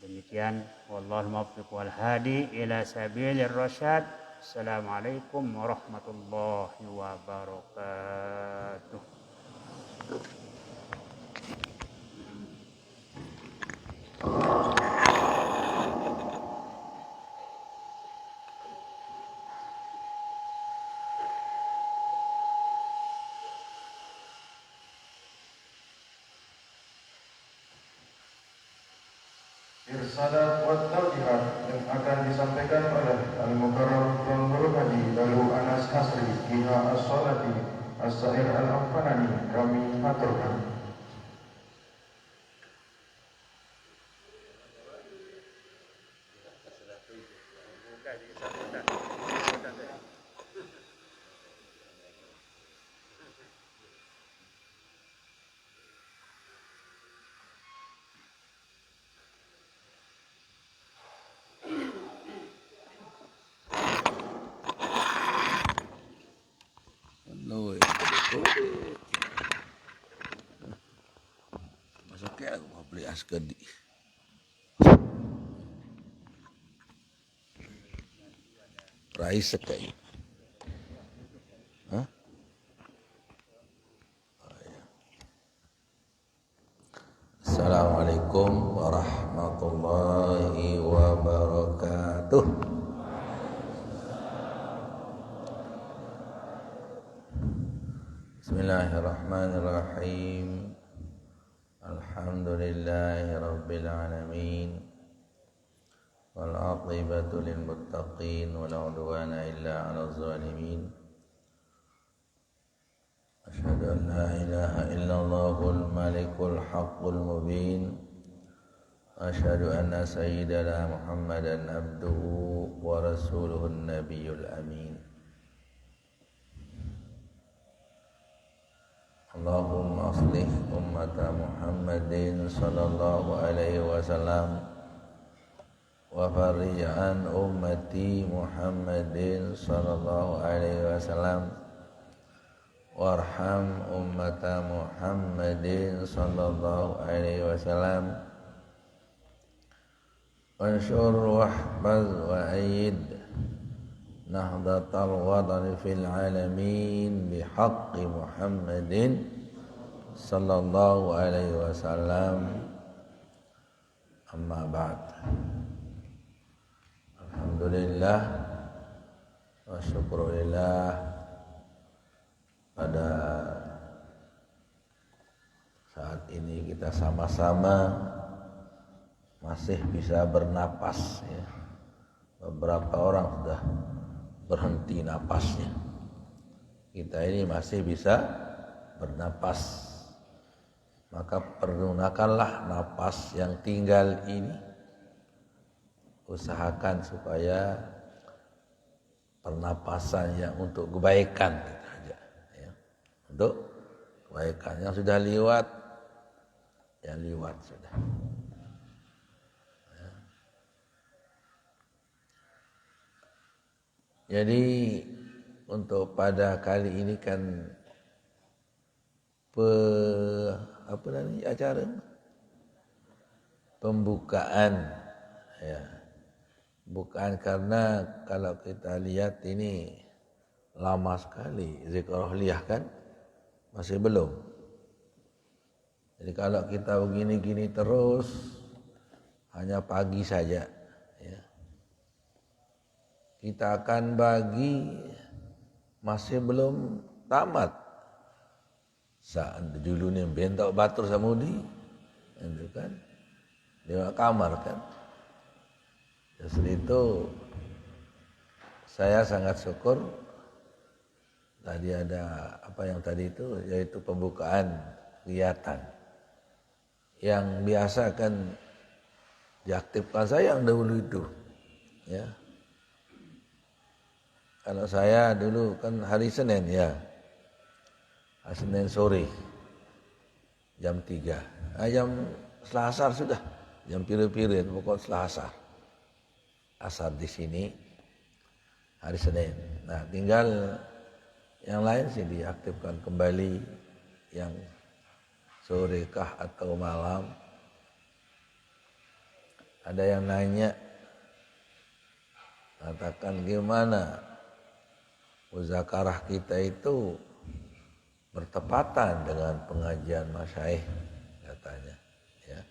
Demikian, wallahul muwaffiq wal hadi ila sabilir rasyad. Assalamualaikum warahmatullahi wabarakatuh. Irsadat wa tawjihat yang akan disampaikan oleh Al-Mukarram Tuan Guru Haji Dalu Anas Hasri Iha As-Salati As-Sa'ir Al-Affanani kami aturkan. Masuknya aku mau beli askedi. Rais sekai. Hah? Oh, ya. Assalamualaikum warahmatullahi wabarakatuh. Bismillahirrahmanirrahim. Alhamdulillahi rabbil alamin. Wal aqibatu lil muttaqin wa la udwana illa 'alal zalimin. Asyhadu an la ilaha illallahul malikul haqqul mubin. Asyhadu anna sayyidana Muhammadan abduhu wa rasuluhun nabiyyul amin. Allahumma aslih ummata Muhammadin sallallahu alaihi wasallam wa farrij an ummati Muhammadin sallallahu alaihi wasallam warham ummata Muhammadin sallallahu alaihi wasallam wansyur wahfaz wa ayyid nahdatal wadani fil alamin bihaqqi Muhammadin sallallahu alaihi wasallam. Amma ba'd. Alhamdulillah wa syukurillah, pada saat ini kita sama-sama masih bisa bernapas ya. Beberapa orang sudah berhenti napasnya. Kita ini masih bisa bernapas. Maka pergunakanlah napas yang tinggal ini. Usahakan supaya pernapasan yang untuk kebaikan kita aja ya. Untuk kebaikan yang sudah lewat, ya lewat sudah. Jadi untuk pada kali ini kan acara pembukaan ya. Bukan karena kalau kita lihat ini lama sekali zikrullah kan, masih belum. Jadi kalau kita begini-gini terus hanya pagi saja ya. Kita akan bagi masih belum tamat. Saat dulu ni bentok batur samudi, itu kan, dia kamar kan. Justru itu saya sangat syukur tadi ada apa yang tadi itu, yaitu pembukaan kegiatan yang biasa kan diaktifkan saya yang dahulu itu, ya. Kalau saya dulu kan hari Senin ya, hari Senin sore jam 3, jam Selasa sudah, jam pira-pira pokok Selasa, asar di sini hari Senin. Nah tinggal yang lain sih diaktifkan kembali, yang sore kah atau malam. Ada yang nanya, katakan gimana muzakarah kita itu bertepatan dengan pengajian masyaikh katanya. Ya.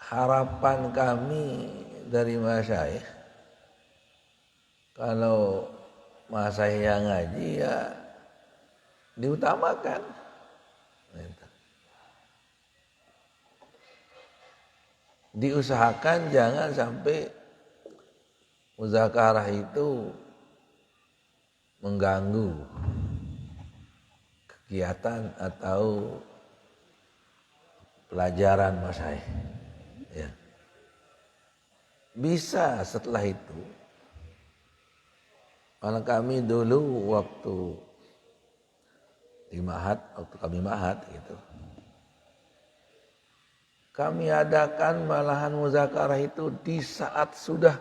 Harapan kami dari masyaikh, kalau masyaikh yang ngaji ya diutamakan. Diusahakan jangan sampai muzakarah itu mengganggu kegiatan atau pelajaran masyaikh. Ya. Bisa setelah itu. Karena kami dulu waktu di Mahat, waktu kami Mahat gitu, kami adakan malahan muzakarah itu di saat sudah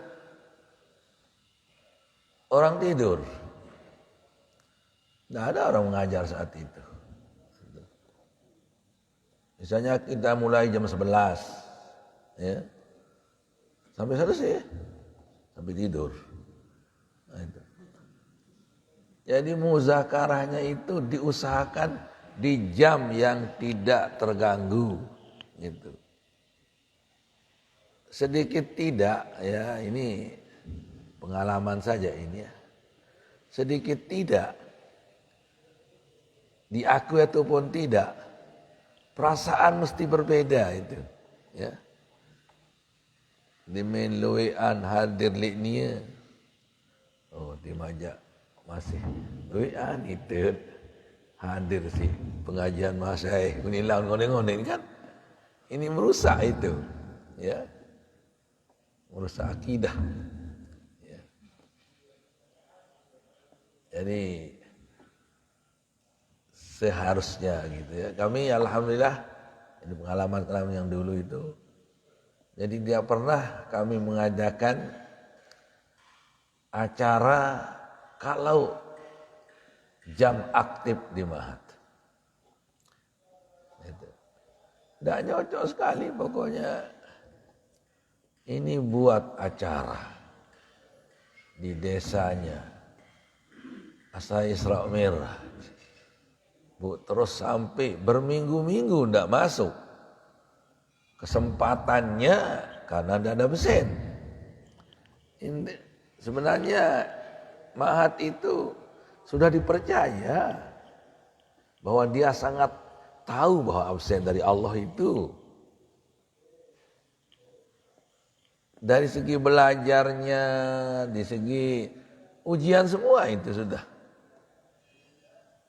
orang tidur. Tidak ada orang mengajar saat itu. Misalnya kita mulai jam 11, ya, sampai selesai, sampai tidur. Nah, itu. Jadi muzakarahnya itu diusahakan di jam yang tidak terganggu, gitu. Sedikit tidak, ya ini pengalaman saja ini ya. Sedikit tidak, diakui ataupun tidak, perasaan mesti berbeda itu. Ya. Di main loean hadir liknya, oh di majak masih loean itu hadir si pengajian masyaikh menilang ngone-ngone kan, ini merusak itu, ya. Merusak akidah. Ya. Jadi seharusnya gitu ya. Kami alhamdulillah, ini pengalaman yang dulu itu. Jadi tidak pernah kami mengadakan acara kalau jam aktif di Mahat. Tidak cocok sekali pokoknya. Ini buat acara di desanya Asa Isra Merah. Bu, terus sampai berminggu-minggu tidak masuk. Kesempatannya karena tidak ada mesin. Ini, sebenarnya Mahat itu sudah dipercaya bahwa dia sangat tahu bahwa absen dari Allah itu. Dari segi belajarnya, di segi ujian semua itu sudah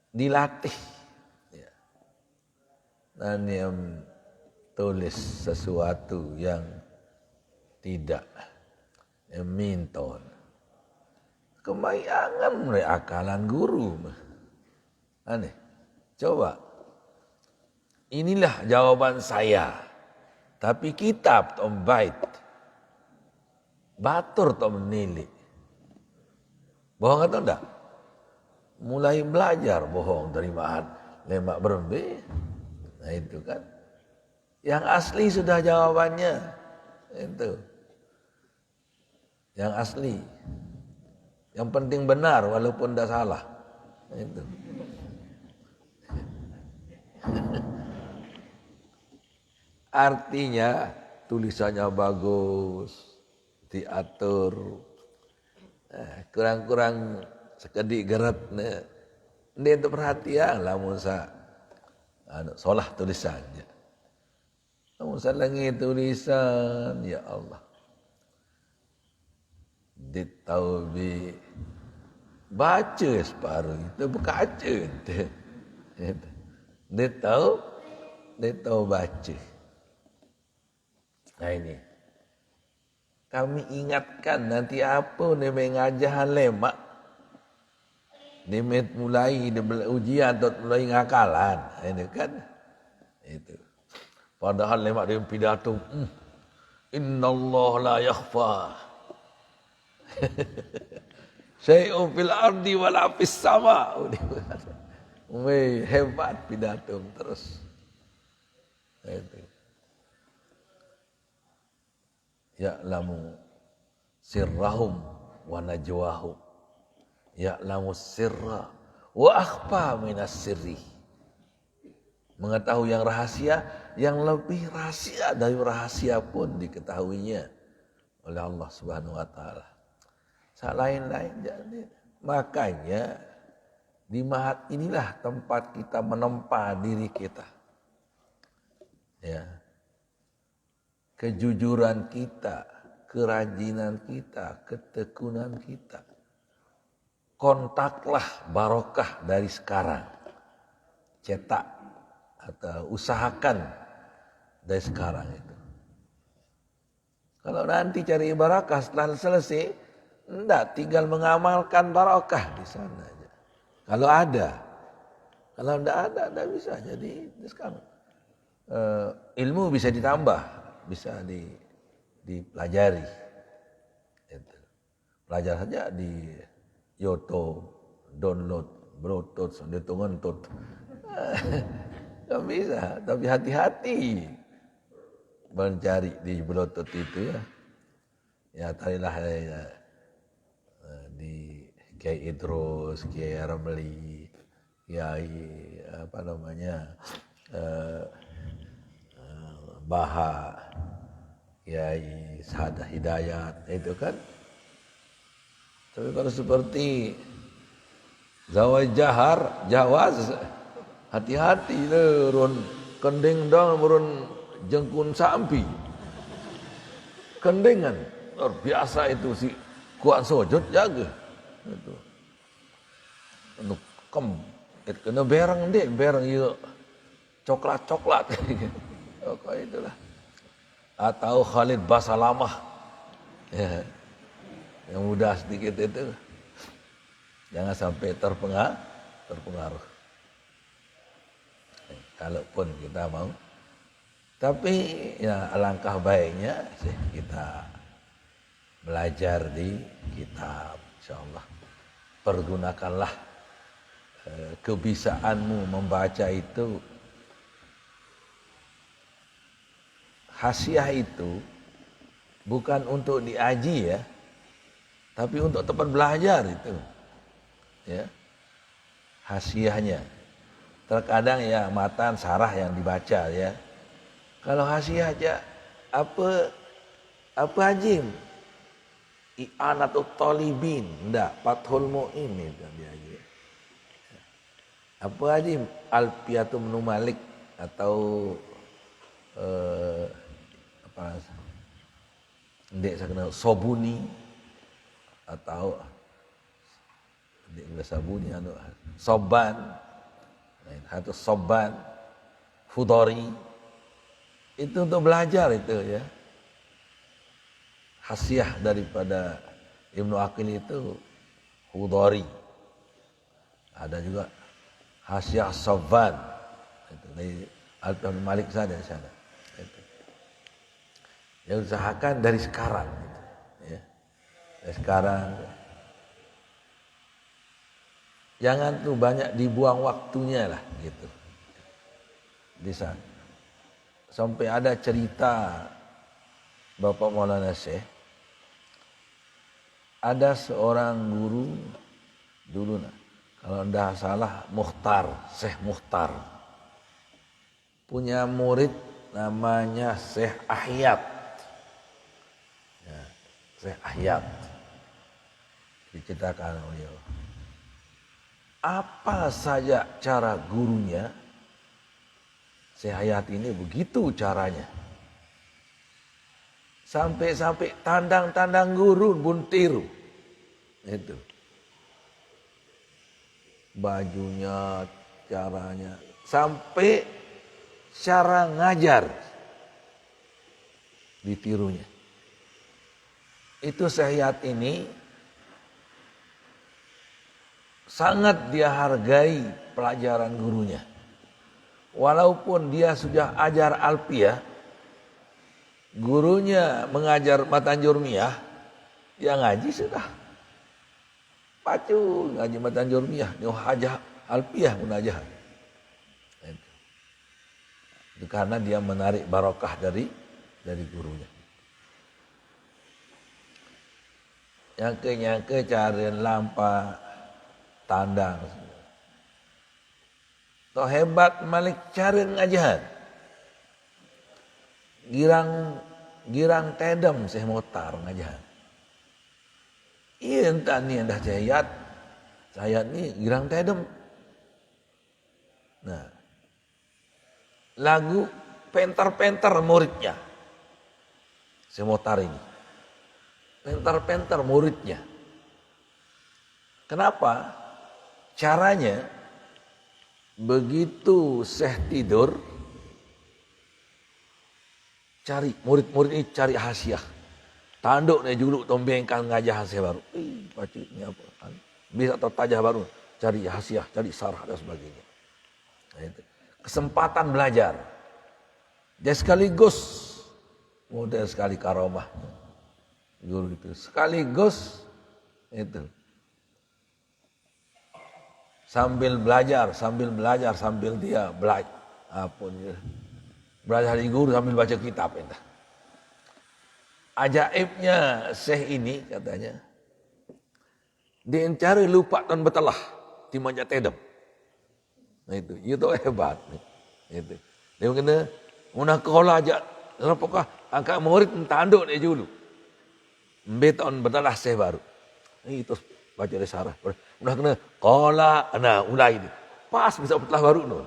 dilatih. Ya. Dan yang tulis sesuatu yang tidak minton. Kemayangan mulai akalan guru. Aneh. Coba. Inilah jawaban saya. Tapi kitab Tom Bait. Batur Tom menilai. Bohong atau enggak? Mulai belajar bohong dari Mahat lemak berembe. Nah itu kan. Yang asli sudah jawabannya. Itu. Yang asli. Yang penting benar walaupun tidak salah. Itu. Artinya tulisannya bagus, diatur, kurang-kurang sekedik geret. Ini untuk perhatian lah musa. Solah tulisannya. Musa lagi tulisan, ya Allah. Ditaubi baca separuh itu berkaca itu. Dia tahu baca. Nah ini kami ingatkan nanti apa ni mengajar lemak. Dia mulai ujian atau mulai ngakalan. Ini kan itu. Padahal lemak dia pidato. Innallah la yakhfa. Syai'un fil ardi wala fis sama. Hebat pidato terus. Itu. Ya'lamu sirrahum wa najwahum. Ya'lamu sirra wa akhfa minas sirri. Mengetahui yang rahasia, yang lebih rahasia dari rahasia pun diketahuinya oleh Allah Subhanahu wa taala. Lain-lain jadi. Makanya di Mahat inilah tempat kita menempa diri kita. Ya. Kejujuran kita, kerajinan kita, ketekunan kita. Kontaklah barokah dari sekarang. Cetak atau usahakan dari sekarang itu. Kalau nanti cari barokah setelah selesai, enggak, tinggal mengamalkan barokah di sana aja. Kalau ada. Kalau enggak bisa. Jadi sekarang ilmu bisa ditambah, bisa dipelajari. Itu. Pelajar saja di YouTube, download, Bluetooth, ditungentut. Gak bisa, tapi hati-hati mencari di Bluetooth itu ya. Ya tadilah ya, di Kiai Idrus, Kiai Ramli, Kiai Baha, Kiai Sahadah Hidayat, itu kan. Tapi kalau seperti Zawai Jahar, Jawaz, hati-hati lerun kending dong merun jengkun sampi. Kendengan luar biasa itu si kuat sujud jaga. Itu. Anu kena berang ieu coklat-coklat. Oke itulah. Atau Khalid Basalamah. Ya. Yang mudah sedikit itu. Jangan sampai terpengaruh. Kalaupun kita mau. Tapi ya alangkah baiknya kita belajar di kitab, insyaallah. Pergunakanlah kebisaanmu membaca itu. Hasiah itu bukan untuk diaji ya, tapi untuk tempat belajar itu. Ya. Hasiahnya. Terkadang ya matan sarah yang dibaca ya. Kalau hasiah aja apa hajim? I'anatut talibin, enggak, Fathul Mu'in itu dia aja. Apa hajim? Alfiatum Numalik atau ndek saya kenal Sobuni atau ndek Sabuni atau Soban atau Soban Fudori itu untuk belajar itu ya. Hasiah daripada Ibnu Aqil itu Fudori. Ada juga hasiah Soban itu dari Al-Fahmi Malik saja di sana. Itu. Ya usahakan dari sekarang gitu. Ya. Dari sekarang jangan tuh banyak dibuang waktunya lah gitu. Di sana. Sampai ada cerita Bapak Maulana Syekh. Ada seorang guru dulu kalau tidak salah Mukhtar, Syekh Mukhtar. Punya murid namanya Syekh Ahyat. Ya, Syekh Ahyat. Diceritakan oleh Allah. Apa saja cara gurunya, Syekh Ahyat ini begitu caranya. Sampai-sampai tandang-tandang guru pun tiru. Itu. Bajunya, caranya. Sampai cara ngajar ditirunya. Itu Syekh Ahyat ini sangat dia hargai pelajaran gurunya. Walaupun dia sudah ajar Alpiyah, gurunya mengajar Matan Jurmiyah, dia ngaji sudah. Pacu ngaji Matan Jurmiyah, dia hajah Alpiyah pun aja. Itu karena dia menarik barokah dari gurunya. Nyangke carian lampa tandang. Toh hebat malik cari ngajahan. Girang tedem Syekh Motar ngajahan. Iya entah ni dah cayat ni girang tedem. Nah, lagu pentar-pentar muridnya Syekh Motar ini. Pentar-pentar muridnya. Kenapa? Caranya begitu Syekh tidur, cari murid-murid ini cari hasiah. Tanduk ni juluk tombengkan ngajah hasiah baru. Baca ni apa? Bisa atau tajah baru, cari hasiah, cari sarah dan sebagainya. Nah, itu. Kesempatan belajar. Dia sekaligus model sekali karomah. Guru itu sekaligus itu. Sambil belajar, sambil dia belajar. Belajar di guru sambil baca kitab. Entah. Ajaibnya Syekh ini katanya. Dia cari lupa dan betalah. Timanya tedem. Nah itu hebat. Itu. Dia kena, mana kolah aja. Kenapa angkat murid tanduk dia dulu. Beton betalah Syekh baru. Itu baca dari sarah. Udah kena kola, nah mulai ini. Pas bisa betelah baru no.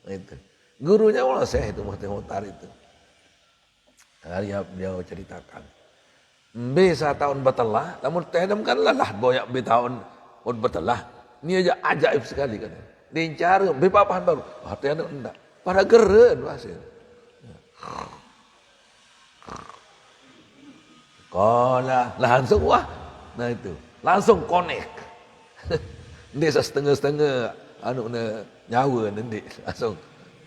Nah, itu. Gurunya Allah Syekh itu Muhtar itu. Hari beliau ceritakan. Bisa tahun betelah, namun tedem kan lelah boyak be tahun betelah. Ini aja ajaib sekali kan. Diincar, be papahan baru. Hatinya enggak. Pada geren hasil. Kola, langsung wah. Nah itu, langsung connect. Dia setengah-setengah nyawa nanti langsung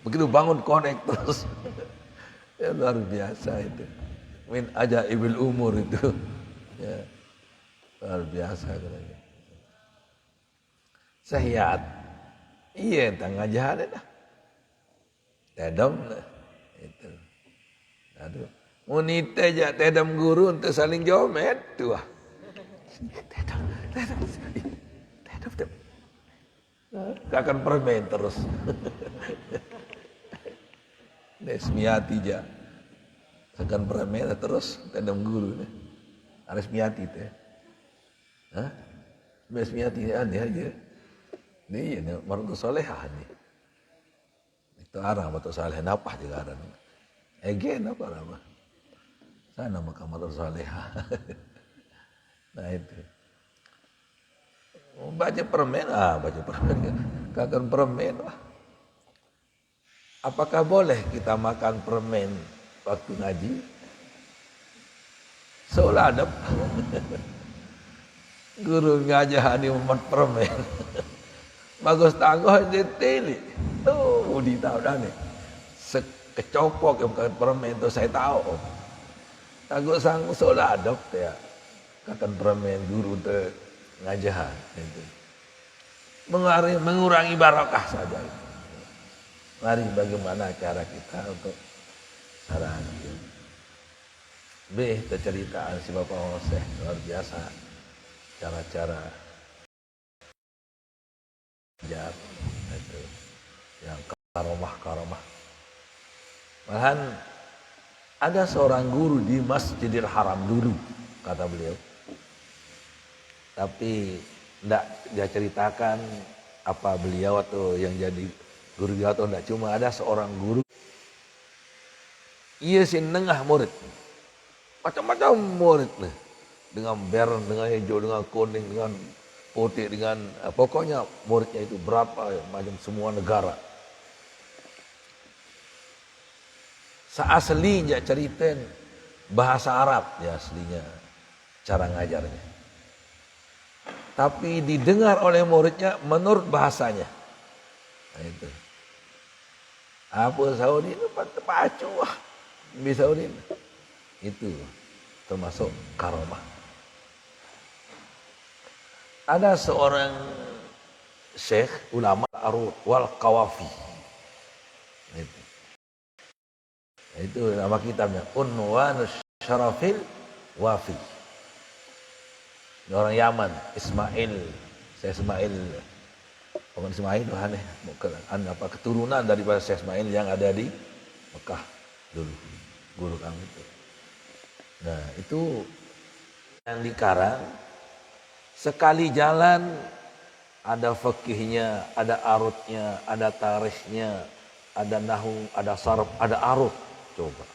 begitu bangun connect terus. Ya, luar biasa itu. Min ajaibil umur itu. Ya, luar biasa katanya. Sehat. Iya, tengah jahat dah. Tedam itu. Aduh. Munite aja tedam guru untuk saling jomet tuh. Tedam. Akan permen terus. Desmiati aja. Akan permen terus tedam guru. Harus miati teh. Hah? Desmiati aneh aja. Ini ya marung solehah nih. Itu arah batu soleh napah juga arah. Egen apa nama? Sana maka marung solehah. Nah itu. Baca permen, baca permen. Kakan permen. Apakah boleh kita makan permen waktu ngaji? Seolah adab. Guru ngajah ni umat permen. Bagus tangguh ditili. Tuh, di tahu dah ni. Sekecopok yang makan permen tu saya tahu. Tangguh sang seolah adab ya. Kakan permen guru tu ngajahan itu. Mengurangi barakah saja. Mari bagaimana cara kita untuk saran itu. Keceritaan si Bapak Syekh luar biasa. Cara-cara ajar itu yang karomah. Malahan ada seorang guru di Masjidil Haram dulu kata beliau. Tapi tidak dia ceritakan apa beliau atau yang jadi guru dia atau tidak. Cuma ada seorang guru. Ia nengah murid. Macam-macam murid. Dengan beren, dengan hijau, dengan kuning, dengan putih, dengan pokoknya muridnya itu berapa macam semua negara. Seaslinya ceritain bahasa Arab ya aslinya cara ngajarnya. Tapi didengar oleh muridnya menurut bahasanya. Nah itu. Apa Saudi itu pacu bisa Saudi itu termasuk karomah. Ada seorang syekh ulama Arud wal Qawafi. Itu. Itu nama kitabnya, Unwanus Syarafil Wafi. Ini orang Yaman, Ismail. Saya Ismail, bukan Ismail, apa keturunan daripada Syekh Ismail yang ada di Mekah dulu, guru kami itu. Nah itu yang dikarang, sekali jalan ada fikihnya, ada arutnya, ada tarikhnya, ada nahu, ada sarf, ada arut. Coba.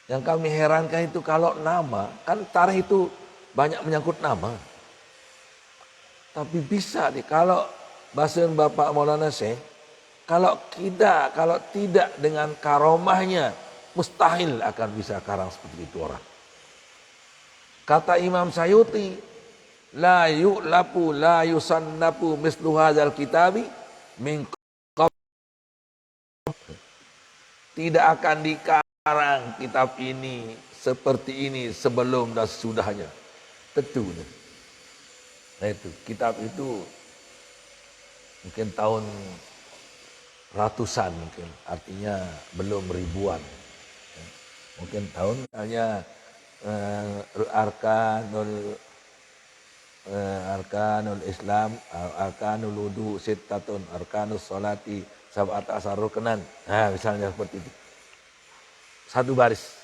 Yang kami herankan itu kalau nama, kan tarikh itu banyak menyangkut nama. Tapi bisa nih kalau bahasa Bapak Maulana Syekh, kalau tidak dengan karomahnya, mustahil akan bisa karang seperti itu orang. Kata Imam Sayuti, la yu'lapu la yusannapu mislu hadzal kitabi min qabl. Tidak akan dikarang kitab ini seperti ini sebelum dan sesudahnya. Tentu. Nah itu, kitab itu mungkin tahun ratusan mungkin, artinya belum ribuan. Mungkin tahun hanya arkanul Islam, arkanul wudu sittatun, arkanus salati sab'at asar rukunan. Nah, misalnya seperti itu. Satu baris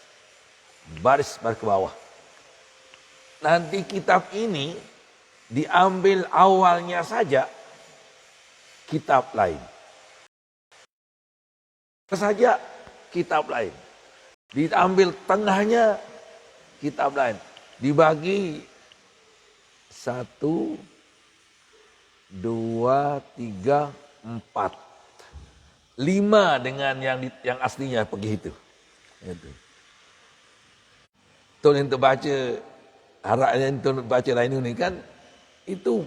ke bawah. Nanti kitab ini diambil awalnya saja kitab lain. Saja kitab lain. Diambil tengahnya kitab lain. Dibagi 1, 2, 3, 4. 5 dengan yang aslinya begitu. Itu. Tuh yang terbaca harapnya untuk baca lain ini kan itu,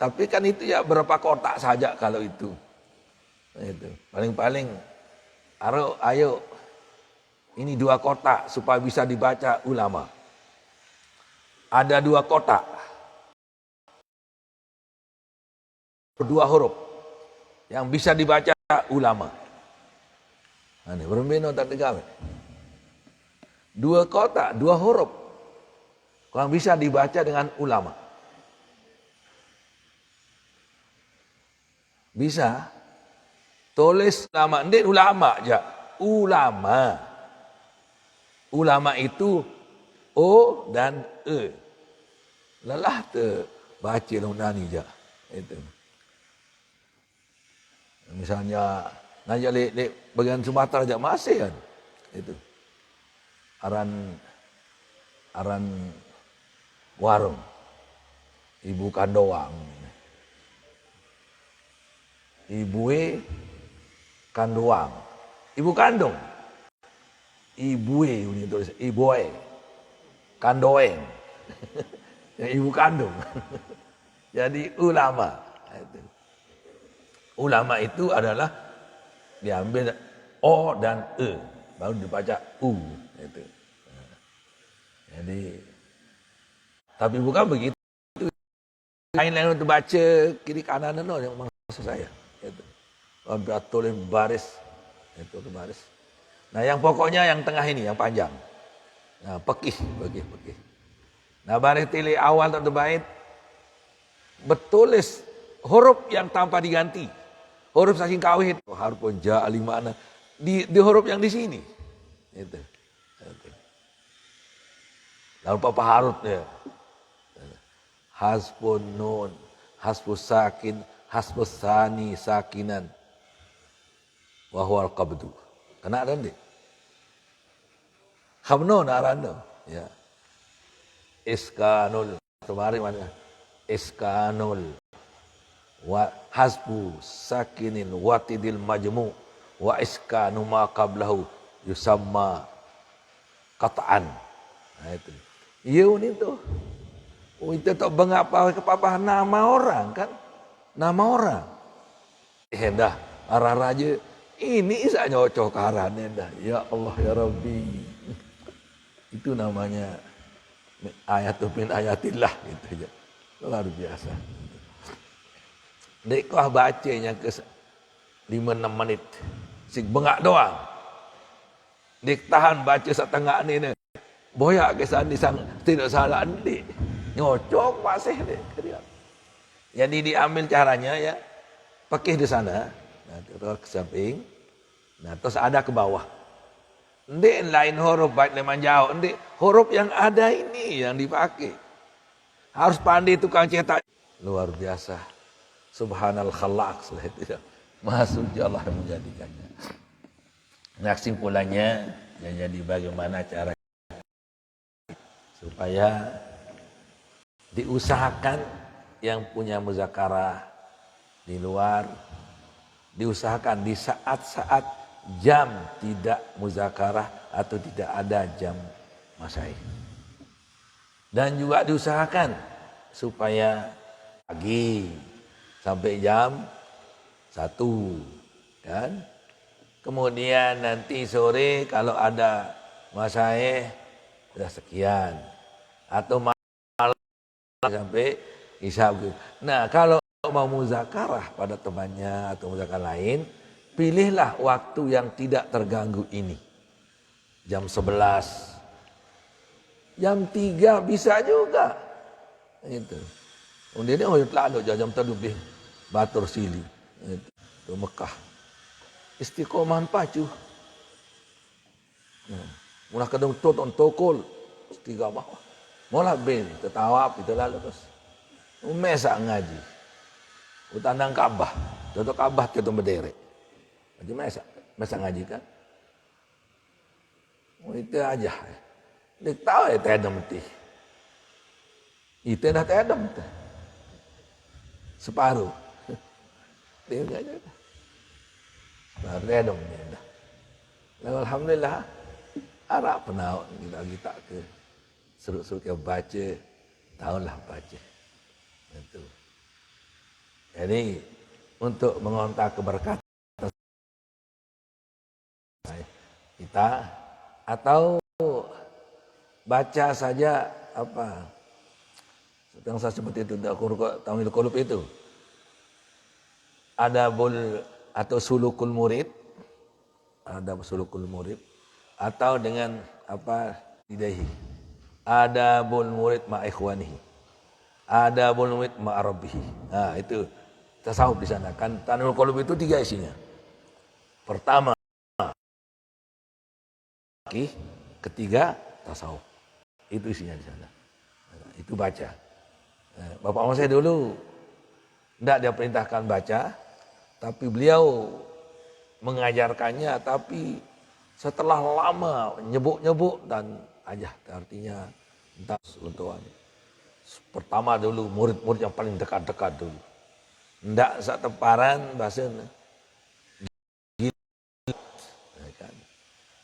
tapi kan itu ya berapa kotak saja kalau itu. Itu paling-paling ayo ini 2 kotak supaya bisa dibaca ulama. Ada 2 kotak, 2 huruf yang bisa dibaca ulama. Ini berbeda tak tegak. 2 kotak, 2 huruf yang bisa dibaca dengan ulama. Bisa tulis ulama, ini ulama aja. Ulama itu O dan E. Lelah terbaca nani aja. Itu. Misalnya ngajak lek bagian Sumatera aja masih kan. Itu. Aran warung. Ibu kandoang. Ibue kandoang. Ibu kandung. Ibue ini tulis iboe. Kandoeng. Ibu kandung. Jadi ulama. Ulama itu adalah diambil O dan E. Baru dibaca U. Itu. Jadi, tapi bukan begitu. Lain-lain untuk baca kiri kanan no, yang maksud saya. Itu. Tulis baris. Itu baris. Nah yang pokoknya yang tengah ini, yang panjang. Nah pekih. Nah baris tili awal atau bait bertulis huruf yang tanpa diganti. Huruf saking kawit. Harpun ja'ali makna. Di huruf yang di sini. Itu. Lalu Papa Harut ya. Hasbun nun, hasbus sakin, hasbus sani sakinan. Wahwal qabdu. Kena ada nih. Hamnon arano. Ya. Iskanul. Kemarin mana? Iskanul. Wa hasbu sakinin watidil majmu. Wa iskanu ma qablahu yusamma qat'an. Nah itu. Iya ini tuh. Oh itu tak bengapa kepapah nama orang kan. Nama orang. Hendah arah raja. Ini isa nyocok karane dah. Ya Allah ya Rabbi. Itu namanya ayatun min ayatillah gitu aja. Luar biasa. Dek kau bacanya ke 5-6 menit. Sing bengak doang. Dik tahan baca setengah ni ni. Boyak ke sana sang tidak salah ni. Nyocok masih ni. Jadi diambil caranya ya. Pakai di sana. Nah, terus ke samping. Nah, terus ada ke bawah. Ndik lain huruf baik leman jauh. Ndik huruf yang ada ini yang dipakai. Harus pandai tukang cetak. Luar biasa. Subhanal khalaq. Maha suci Allah yang menjadikannya. Nah, kesimpulannya ya, jadi bagaimana cara supaya diusahakan yang punya muzakarah di luar, diusahakan di saat-saat jam tidak muzakarah atau tidak ada jam masyayikh. Dan juga diusahakan supaya pagi sampai jam 1 kan. Kemudian nanti sore kalau ada masyayikh sudah sekian atau malam sampai isya. Nah, kalau mau muzakarah pada temannya atau muzakarah lain, pilihlah waktu yang tidak terganggu ini. Jam 11. Jam 3 bisa juga. Itu. Kemudian oh telah ada jam terlebih batur sili. Itu Mekah. Istiqomah pacu. Mula kadang tonton tokol istiqomah. Mula ben tertawap itu lalu terus. Mesak ngaji. Utandang Ka'bah. Contoh Ka'bah kita berdiri. Macam mesak ngaji kan. Oh, itu aja. Dia tahu ya tedam tih. Itu dah tedam. Separuh. Dia enggak ada. Redom ni dah. Lalu alhamdulillah arah penau kita ke seru-seru ke baca, tahulah baca. Itu. Jadi untuk mengontak keberkatan kita atau baca saja apa yang saya seperti itu Tauhidul Qulub itu. Ada atau sulukul murid, ada sulukul murid, atau dengan apa lidahi. Ada bul murid ma ikhwanihi, ada bul murid ma rabbihi. Nah itu tasawuf di sana. Kan Tanul Qulub itu 3 isinya. Pertama, ketiga tasawuf. Itu isinya di sana. Nah, itu baca. Nah, Bapak saya dulu tidak dia perintahkan baca. Tapi beliau mengajarkannya, tapi setelah lama nyebuk-nyebuk dan aja artinya entah untuk pertama dulu murid-murid yang paling dekat-dekat dulu. Ndak seteparan bahasa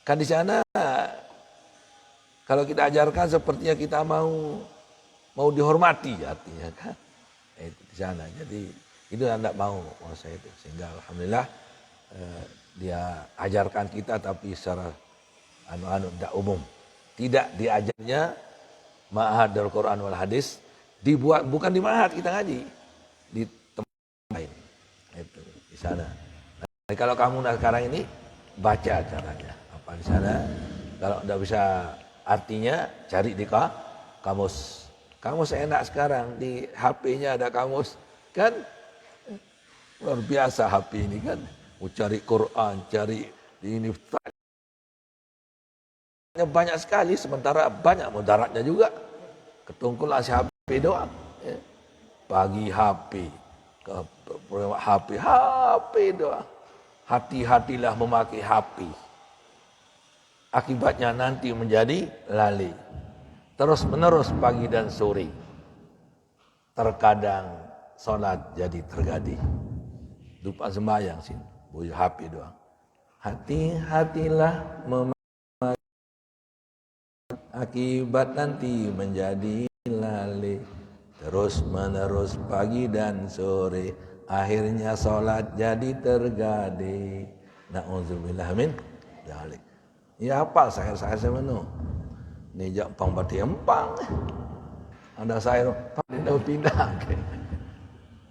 kan di sana kalau kita ajarkan sepertinya kita mau dihormati artinya kan. Itu di sana. Jadi itu anda mau saya itu sehingga alhamdulillah dia ajarkan kita tapi secara tidak umum, tidak diajarnya ma'had Al-Quran wal Hadis dibuat bukan di ma'had kita ngaji di tempat lain itu di sana. Nah, kalau kamu sekarang ini baca caranya apa di sana, kalau tidak bisa artinya cari di kamus enak sekarang di HP-nya ada kamus kan. Luar biasa HP ini kan. Mau cari Quran, cari ini. Banyak sekali, sementara banyak mudaratnya juga. Ketungkulan si HP doang. Ya. Pagi HP, HP doang. Hati-hatilah memakai HP. Akibatnya nanti menjadi lali. Terus menerus pagi dan sore. Terkadang solat jadi tergadi. Lupa sembahyang sini, bujuk HP doang. Hati-hatilah memakai akibat nanti menjadi lalai. Terus menerus pagi dan sore, akhirnya solat jadi tergade. Na'udzubillah min dzalik. Ya apa saya mana? Ni jak pang bati empang. Ada saya pindah.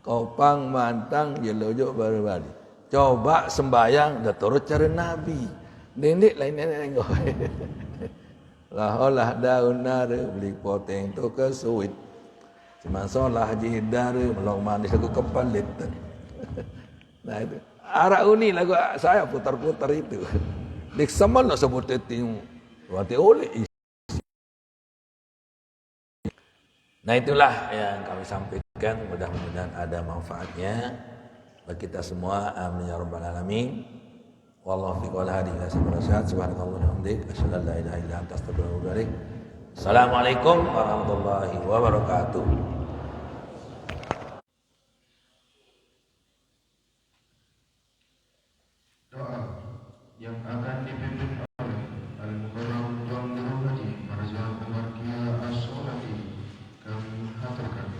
Kopang mantang je lojok baru balik. Coba sembayang dah turut cara Nabi. Nenek lain nenek kau. Lah daun nara beli poteng tu ke suit. Semasa lah haji dara melong manis aku kepalit. Nah itu. Arak uni lagu saya putar-putar itu. Dik sama nak sebut ting. Wati oleh. Nah itulah yang kami sampaikan. Mudah-mudahan ada manfaatnya bagi kita semua. Amin ya rabbal alamin. Wallahu fiq wal hadi ila sabila syahad. Subhanallah wa hamdik. Asyhadu an la ilaha illa anta astaghfiruka wa atubu ilaik. Assalamualaikum warahmatullahi wabarakatuh. Doa yang akan dipimpin oleh Al-Mukarram Tuan Guru Haji Mirza Umar Kia As-Solati kami haturkan.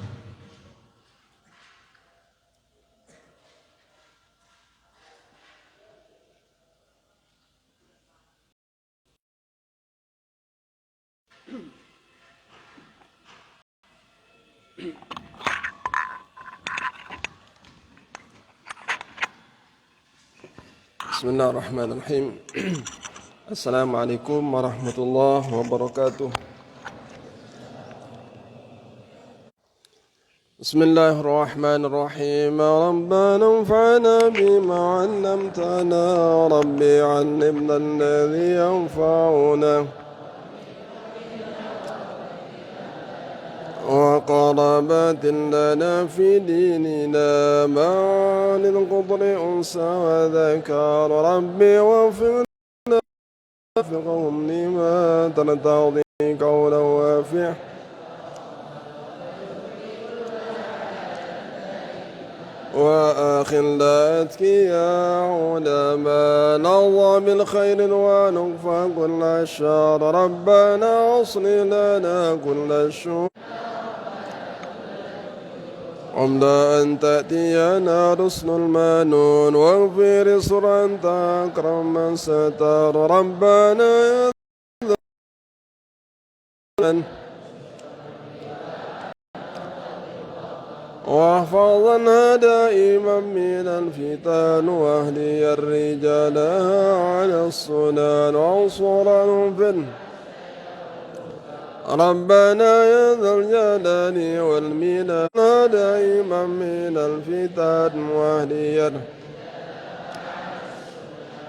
Bismillahirrahmanirrahim. Assalamualaikum warahmatullahi wabarakatuh. Bismillahirrahmanirrahim. Rabbana anfa'na bima 'allamtana. Rabbi 'allimna alladhi yanfa'una. وقربات لنا في ديننا ما للقدر أنسى وذكر ربي وفقنا وفقهم لما ترتضي قولا وافع وآخر لا أتكيا علماء نرضى بالخير ونكفى كل الشر ربنا أصل لنا كل الشر قبل أن تأتينا رسل المانون واغفر سر أنت أكرم من ستر ربنا واحفظنا دائما من الفتن واهدي الرجال على السنن وانصرهم في ربنا يا ذا الجلال والمنان دائما من الفتن واهديا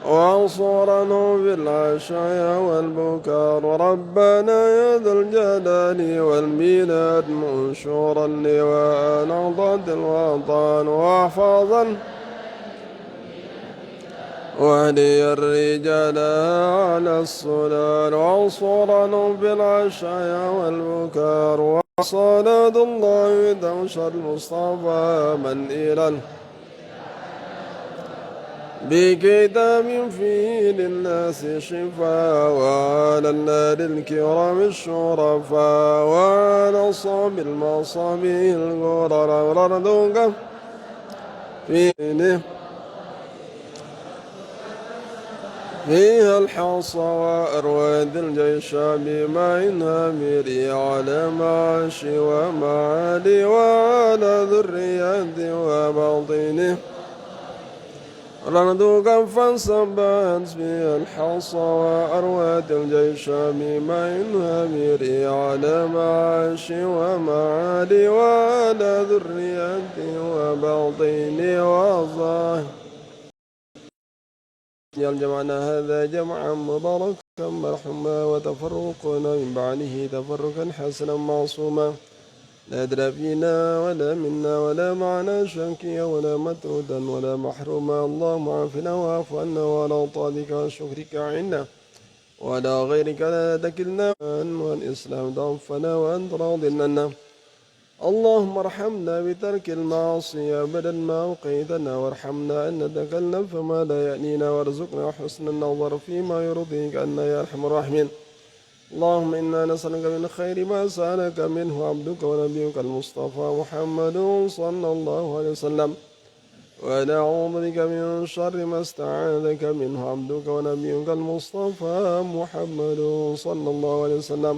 وانصرنا في العشاء والبكار ربنا يا ذا الجلال والمنان منشورا لواء نهضة الوطن واحفظا واهدي الرجال على السنن وانصرنا بالعشاء والبكار وصلاة الله تنشر المصطفى من إلى بكتاب فيه للناس شفاء وعلى النار الكرام الشرفاء وعلى صاب المصابيح الغرر وردوك فيها الحصى وأرواد الجيش بما ينهمري على معاش ومعالي وعلى ذريات وباطنه ردوك فانصبت فيها الحصى وأرواد الجيش بما ينهمري على معاش ومعالي وعلى ذريات وباطنه وظاهر اجعل جمعنا هذا جمعا مباركا مرحوما وتفرقنا من بعده تفرقا حسنا معصوما لا أدرى فينا ولا منا ولا معنا شاكيا ولا مترودا ولا محروما اللهم عافنا واعف عنا وعلى طاعتك وشكرك عنا وعلى غيرك لا تكلنا والإسلام ضعفنا وأنت راض عنا اللهم ارحمنا بترك المعاصي أبدا ما أوقيتنا وارحمنا أن نتكلم فما لا يأنينا وارزقنا حسن النظر فيما يرضيك عنا يا أرحم الراحمين اللهم إنا نسألك من خير ما سألك منه عبدك ونبيك المصطفى محمد صلى الله عليه وسلم ونعوذ بك من شر ما استعاذك منه عبدك ونبيك المصطفى محمد صلى الله عليه وسلم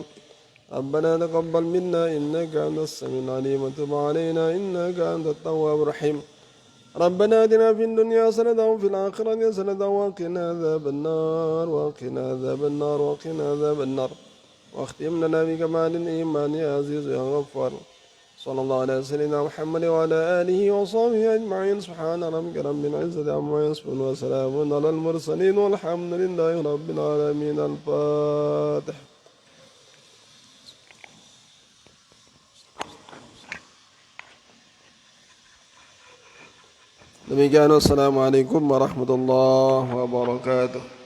ربنا تقبل منا إنك أنت السميع العليم وتب علينا إنك أنت التواب الرحيم ربنا آتنا في الدنيا حسنة وفي الآخرة حسنة وقنا عذاب النار وقنا عذاب النار وقنا عذاب النار واختم لنا بكمال الإيمان يا عزيز يا غفار صلى الله على سيدنا محمد وعلى آله وصحبه أجمعين سبحان ربك رب العزة عما يصفون وسلام على المرسلين والحمد لله رب العالمين. الفاتح. Demikian, wassalamualaikum warahmatullahi wabarakatuh.